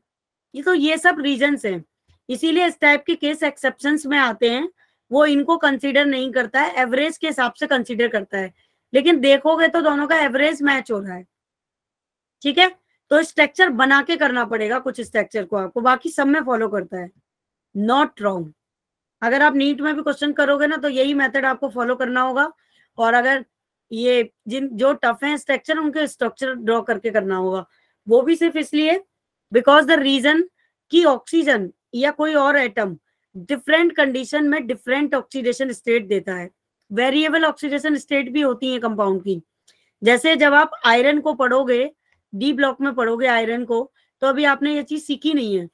ये सब रीजंस हैं, इसीलिए इस टाइप के केस एक्सेप्शंस में आते हैं। वो इनको कंसीडर नहीं करता है, एवरेज के हिसाब से कंसीडर करता है। लेकिन देखोगे तो दोनों का एवरेज मैच हो रहा है। ठीक है, तो स्ट्रक्चर बना के करना पड़ेगा कुछ स्ट्रक्चर को आपको, बाकी सब में फॉलो करता है। Not wrong. अगर आप नीट में भी क्वेश्चन करोगे ना तो यही मेथड आपको फॉलो करना होगा। और अगर ये जो टफ है स्ट्रक्चर, उनके स्ट्रक्चर ड्रॉ करके करना होगा। वो भी सिर्फ इसलिए बिकॉज द रीजन कि ऑक्सीजन या कोई और एटम डिफरेंट कंडीशन में डिफरेंट ऑक्सीडेशन स्टेट देता है। वेरिएबल ऑक्सीडेशन स्टेट भी होती है कंपाउंड की। जैसे जब आप आयरन को पढ़ोगे, डी ब्लॉक में पढ़ोगे आयरन को, तो अभी आपने ये चीज सीखी नहीं है।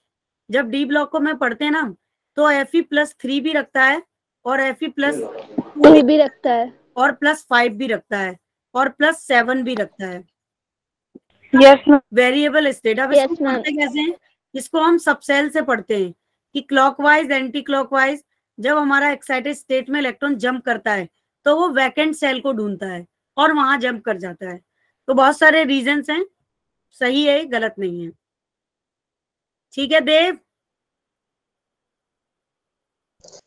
जब डी ब्लॉक को में पढ़ते हैं ना, तो Fe+3 भी रखता है, और Fe+2 भी रखता है, और +5 भी रखता है, और +7 भी रखता है। Yes ma'am. Variable state. अब Yes, इसको ma'am. पढ़ते कैसे हैं? इसको हम सबसेल से पढ़ते हैं कि क्लॉकवाइज एंटी क्लॉकवाइज जब हमारा एक्साइटेड स्टेट में इलेक्ट्रॉन जंप करता है तो वो वैकेंट सेल को ढूंढता है और वहां जंप कर जाता है। तो बहुत सारे रीजंस हैं, सही है, गलत नहीं है। ठीक है Dev?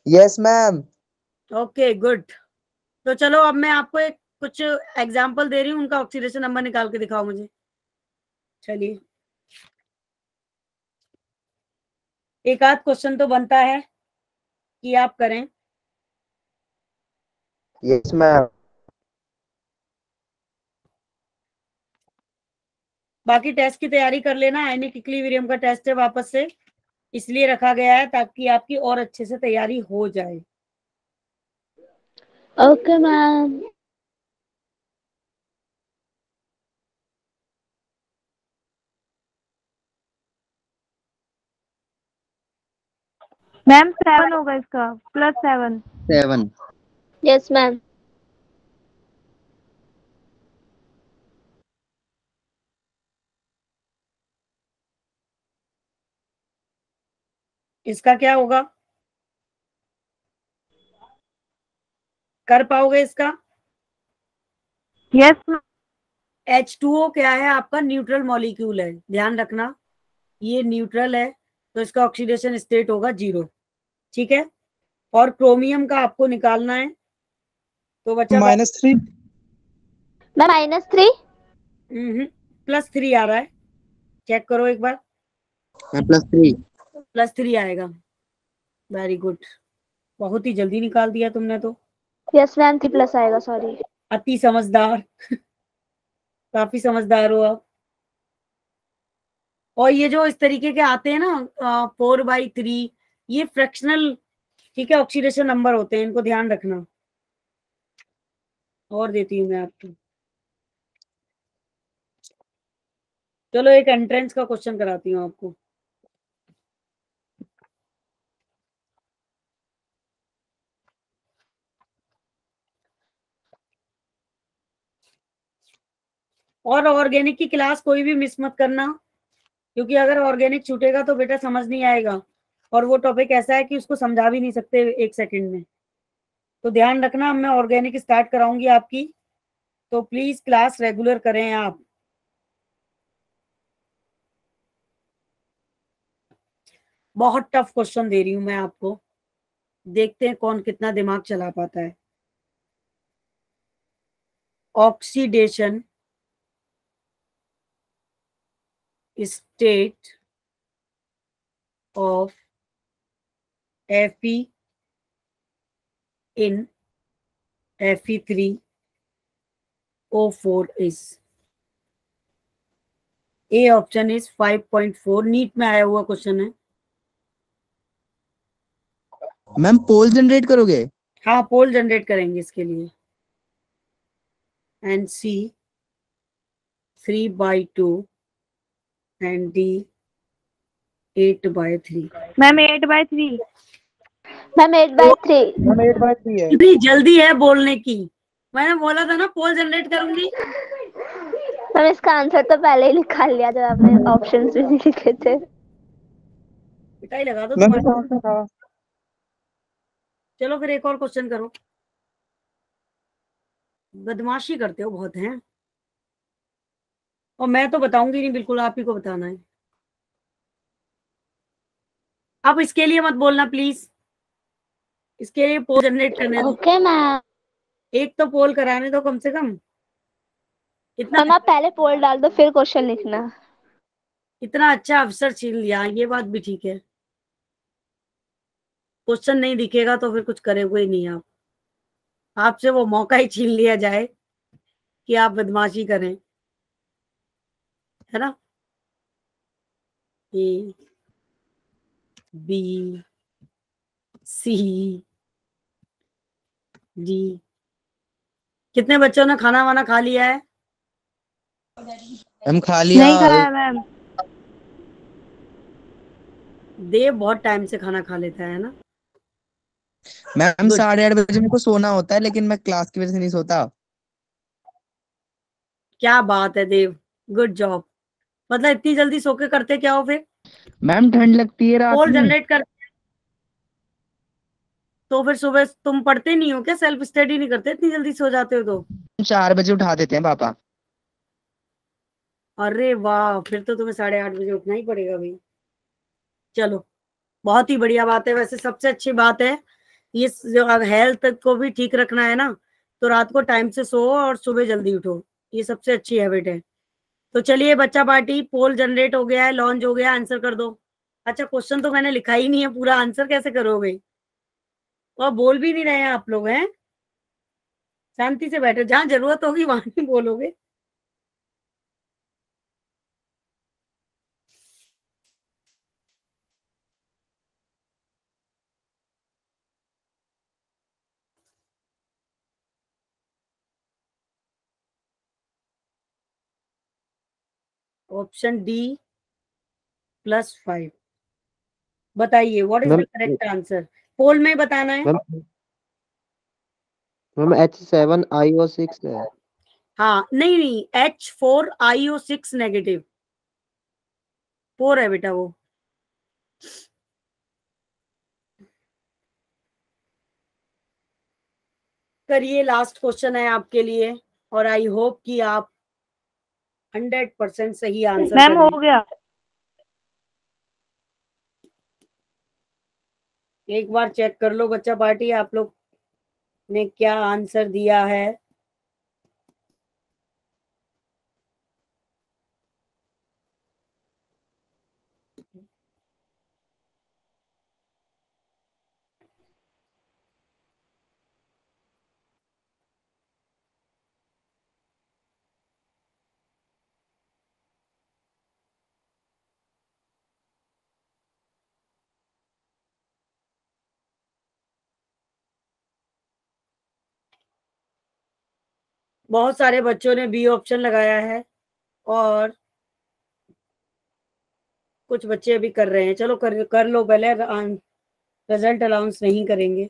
Yes ma'am. Okay good. तो चलो अब मैं आपको एक कुछ एग्जांपल दे रही हूँ, उनका ऑक्सीडेशन नंबर निकाल के दिखाओ मुझे। चलिए, एक आध क्वेश्चन तो बनता है कि आप करें। Yes ma'am. बाकी टेस्ट की तैयारी कर लेना, आयनिक इक्विलिब्रियम का टेस्ट है वापस से, इसलिए रखा गया है ताकि आपकी और अच्छे से तैयारी हो जाए। Okay ma'am. मैम 7 होगा इसका, +7। 7। Yes ma'am. इसका क्या होगा? कर पाओगे इसका? Yes ma'am. H2O क्या है आपका? न्यूट्रल मॉलिक्यूल है, ध्यान रखना, ये न्यूट्रल है, तो इसका ऑक्सीडेशन स्टेट होगा 0। ठीक है, और क्रोमियम का आपको निकालना है, तो बच्चा -3। मैं -3। +3 आ रहा है, चेक करो एक बार। +3। +3 आएगा, वेरी गुड, बहुत ही जल्दी निकाल दिया तुमने तो। यस मैम, 3+ आएगा, सॉरी। अति समझदार काफी समझदार हो आप। और ये जो इस तरीके के आते हैं ना 4/3, ये फ्रैक्शनल, ठीक है, ऑक्सीडेशन नंबर होते हैं, इनको ध्यान रखना। और देती हूँ मैं आपको। चलो एक एंट्रेंस का क्वेश्चन कराती हूँ आपको। और ऑर्गेनिक की क्लास कोई भी मिस मत करना, क्योंकि अगर ऑर्गेनिक छूटेगा तो बेटा समझ नहीं आएगा, और वो टॉपिक ऐसा है कि उसको समझा भी नहीं सकते 1 सेकंड में। तो ध्यान रखना, अब मैं ऑर्गेनिक स्टार्ट कराऊंगी आपकी, तो प्लीज क्लास रेगुलर करें आप। बहुत टफ क्वेश्चन दे रही हूं मैं आपको, देखते हैं कौन कितना दिमाग चला पाता है। Oxidation state of Fe in Fe3O4 is, A option is 5.4, NEET में आया हुआ क्वेश्चन है। मैम पोल जनरेट करोगे? हाँ, पोल जनरेट करेंगे इसके लिए। And C 3/2 and D 8/3। Ma'am 8/3। Ma'am 8/3। Ma'am 8/3 है। इतनी जल्दी है बोलने की, मैंने बोला था ना पोल जनरेट करूंगी। मैम इसका आंसर तो पहले ही निकाल लिया जब आपने ऑप्शंस भी नहीं लिखे थे। पिटाई लगा दो मैम तुम्हारी। कौन सा था? चलो फिर एक और क्वेश्चन करो, बदमाशी करते हो बहुत हैं, और मैं तो बताऊंगी नहीं, बिल्कुल आप ही को बताना है। आप इसके लिए मत बोलना प्लीज, इसके लिए पोल जनरेट करने दो, ओके मैम। एक तो पोल कराने दो कम से कम। इतना मैम आप पहले पोल डाल दो फिर क्वेश्चन लिखना। इतना अच्छा अवसर छीन लिया, ये बात भी ठीक है। क्वेश्चन नहीं दिखेगा तो फिर कुछ करेंगे ही नहीं आप, आपसे वो मौका ही छीन लिया जाए कि आप बदमाशी करें, है ना। A B C D. कितने बच्चों ने खाना वाना खा लिया है? हम खा लिया। नहीं खाया मैम। देव बहुत टाइम से खाना खा लेता है ना। मैम गुड, 8:30 बजे मेरे को सोना होता है, लेकिन मैं क्लास की वजह से नहीं सोता। क्या बात है देव, गुड जॉब। मतलब इतनी जल्दी सो के करते क्या हो फिर? मैम ठंड लगती है रात पोल में। जनरेट कर, तो फिर सुबह तुम पढ़ते नहीं हो क्या? सेल्फ स्टडी नहीं करते इतनी जल्दी सो जाते हो तो? 4 बजे उठा देते हैं पापा। अरे वाह, फिर तो तुम्हें 8:30 बजे उठना ही पड़ेगा भाई। चलो, बहुत ही बढ़िया बात है, वैसे सबसे अच्छी बात है ये, जो हेल्थ को भी ठीक रखना है ना, तो रात को टाइम से सो और सुबह जल्दी उठो, ये सबसे अच्छी हैबिट है। तो चलिए बच्चा पार्टी, पोल जनरेट हो गया है, लॉन्च हो गया, आंसर कर दो। अच्छा, क्वेश्चन तो मैंने लिखा ही नहीं है पूरा, आंसर कैसे करोगे? और बोल भी नहीं रहे हैं आप लोग, हैं? शांति से बैठो, जहां जरूरत होगी वहां नहीं बोलोगे। ऑप्शन डी +5, बताइए what is the ma'am correct answer? Poll में बताना है। मैम मैम H7IO6 है। हाँ, नहीं नहीं, H4IO6 नेगेटिव, 4 है बेटा वो। करिए, लास्ट क्वेश्चन है आपके लिए, और आई होप कि आप 100% सही आंसर मैम हो करें। गया। एक बार चेक कर लो बच्चा पार्टी, आप लोग ने क्या आंसर दिया है। बहुत सारे बच्चों ने बी ऑप्शन लगाया है और कुछ बच्चे अभी कर रहे हैं। चलो कर लो पहले, रिजल्ट अनाउंस नहीं करेंगे।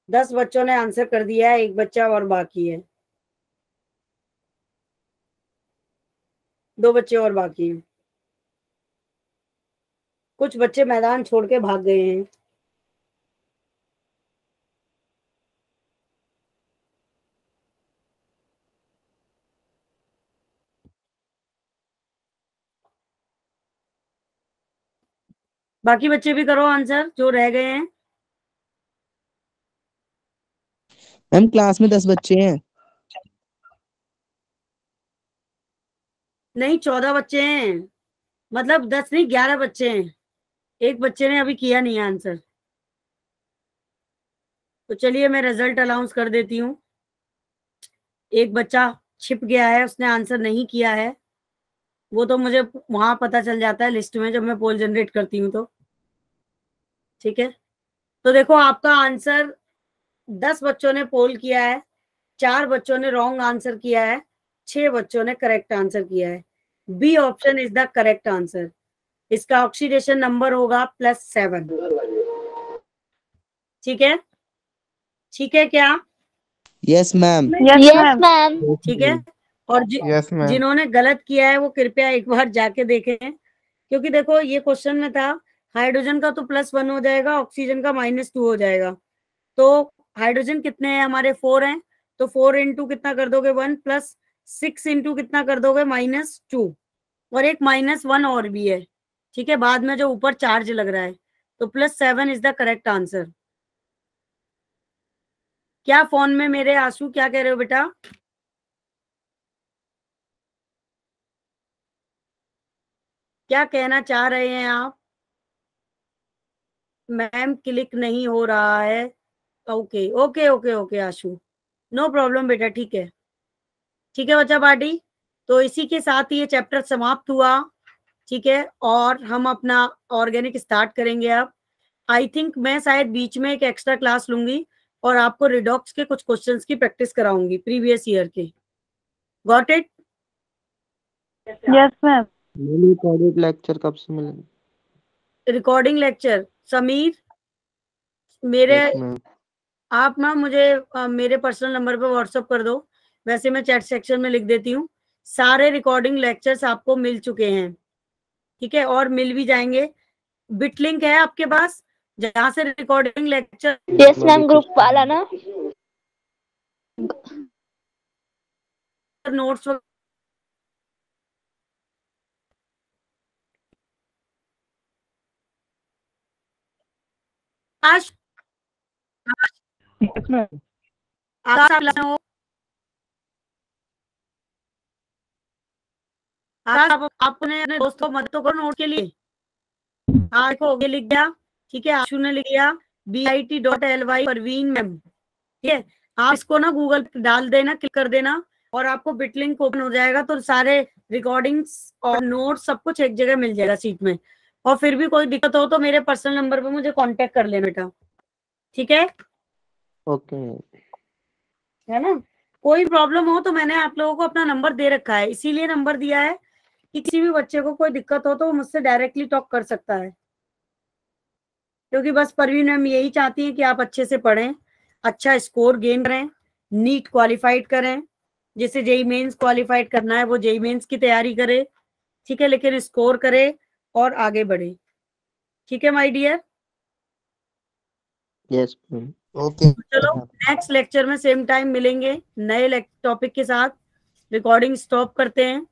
दस बच्चों ने आंसर कर दिया है, एक बच्चा और बाकी है, दो बच्चे और बाकी हैं। कुछ बच्चे मैदान छोड़ के भाग गए हैं। बाकी बच्चे भी करो आंसर जो रह गए हैं। मैम क्लास में 10 बच्चे हैं। नहीं, 14 बच्चे हैं, मतलब 10 नहीं 11 बच्चे हैं। एक बच्चे ने अभी किया नहीं आंसर। तो चलिए मैं रिजल्ट अनाउंस कर देती हूँ। एक बच्चा छिप गया है, उसने आंसर नहीं किया है। वो तो मुझे वहां पता चल जाता है लिस्ट में, जब मैं पोल जनरेट करती हूँ तो। ठीक है, तो देखो आपका आंसर 10 बच्चों ने पोल किया है, 4 बच्चों ने रॉन्ग आंसर किया है, 6 बच्चों ने करेक्ट आंसर किया है। B option is the correct answer. इसका ऑक्सीडेशन नंबर होगा +7। ठीक है, ठीक है क्या? Yes ma'am. Yes yes ma'am. Ma'am. ठीक है। और यस मैम। जिन्होंने गलत किया है वो कृपया एक बार जाके देखें, क्योंकि देखो ये क्वेश्चन में था हाइड्रोजन का तो +1 हो जाएगा, ऑक्सीजन का -2 हो जाएगा। तो हाइड्रोजन कितने हैं हमारे? 4 हैं, तो 4 इंटू कितना कर दोगे? 1 प्लस 6 इंटू कितना कर दोगे? -2। और एक -1 और भी है, ठीक है, बाद में जो ऊपर चार्ज लग रहा है। तो +7 इज द करेक्ट आंसर। क्या फोन में मेरे आंसू क्या कह रहे हो बेटा? क्या कहना चाह रहे हैं आप? मैम क्लिक नहीं हो रहा है। ओके ओके ओके ओके आशु, नो प्रॉब्लम बेटा, ठीक है, ठीक है बच्चा पार्टी। तो इसी के साथ ये चैप्टर समाप्त हुआ। ठीक है, और हम अपना ऑर्गेनिक स्टार्ट करेंगे अब। आई थिंक मैं शायद बीच में एक एक्स्ट्रा क्लास लूंगी और आपको रिडॉक्स के कुछ क्वेश्चंस की प्रैक्टिस कराऊंगी प्रीवियस ईयर के। Got it? Yes ma'am. Recorded lecture कब से मिलेंगे? रिकॉर्डिंग लेक्चर समीर, मेरे यस मैम। आप ना मुझे मेरे पर्सनल नंबर पे व्हाट्सअप कर दो, वैसे मैं चैट सेक्शन में लिख देती हूँ। सारे रिकॉर्डिंग लेक्चर्स आपको मिल चुके हैं, ठीक है, और मिल भी जाएंगे। बिट लिंक है आपके पास जहां से recording lecture yes ma'am, group वाला ना। नोट्स आज यस मैम। आपने अपने दोस्तों को मदद करो नोट के लिए। हाँ देखो ये लिख दिया, ठीक है, आशु ने लिख दिया bit.ly परवीन मैम। ठीक है, आप इसको ना गूगल पे डाल देना, क्लिक कर देना और आपको बिट लिंक ओपन हो जाएगा। तो सारे रिकॉर्डिंग्स और नोट्स सब कुछ एक जगह मिल जाएगा सीट में। और फिर भी कोई दिक्कत हो तो मेरे पर्सनल नंबर पे मुझे कांटेक्ट कर लेना बेटा, ठीक है? ओके। है ना? कोई प्रॉब्लम हो तो मैंने आप लोगों को अपना नंबर दे रखा है, इसीलिए नंबर दिया है कि किसी भी बच्चे को कोई दिक्कत हो तो वो मुझसे डायरेक्टली टॉक कर सकता है। क्योंकि बस परवीन मैम यही चाहती है कि आप अच्छे से पढ़ें, अच्छा स्कोर गेन करें, नीट क्वालिफाइड करें। जिसे जेई मेंस क्वालिफाइड करना है वो जेई मेंस की तैयारी करे, ठीक है, लेकिन स्कोर करे और आगे बढ़े। ठीक है my dear? Yes ma'am. Okay. चलो नेक्स्ट लेक्चर में सेम टाइम मिलेंगे नए टॉपिक के साथ। रिकॉर्डिंग स्टॉप करते हैं।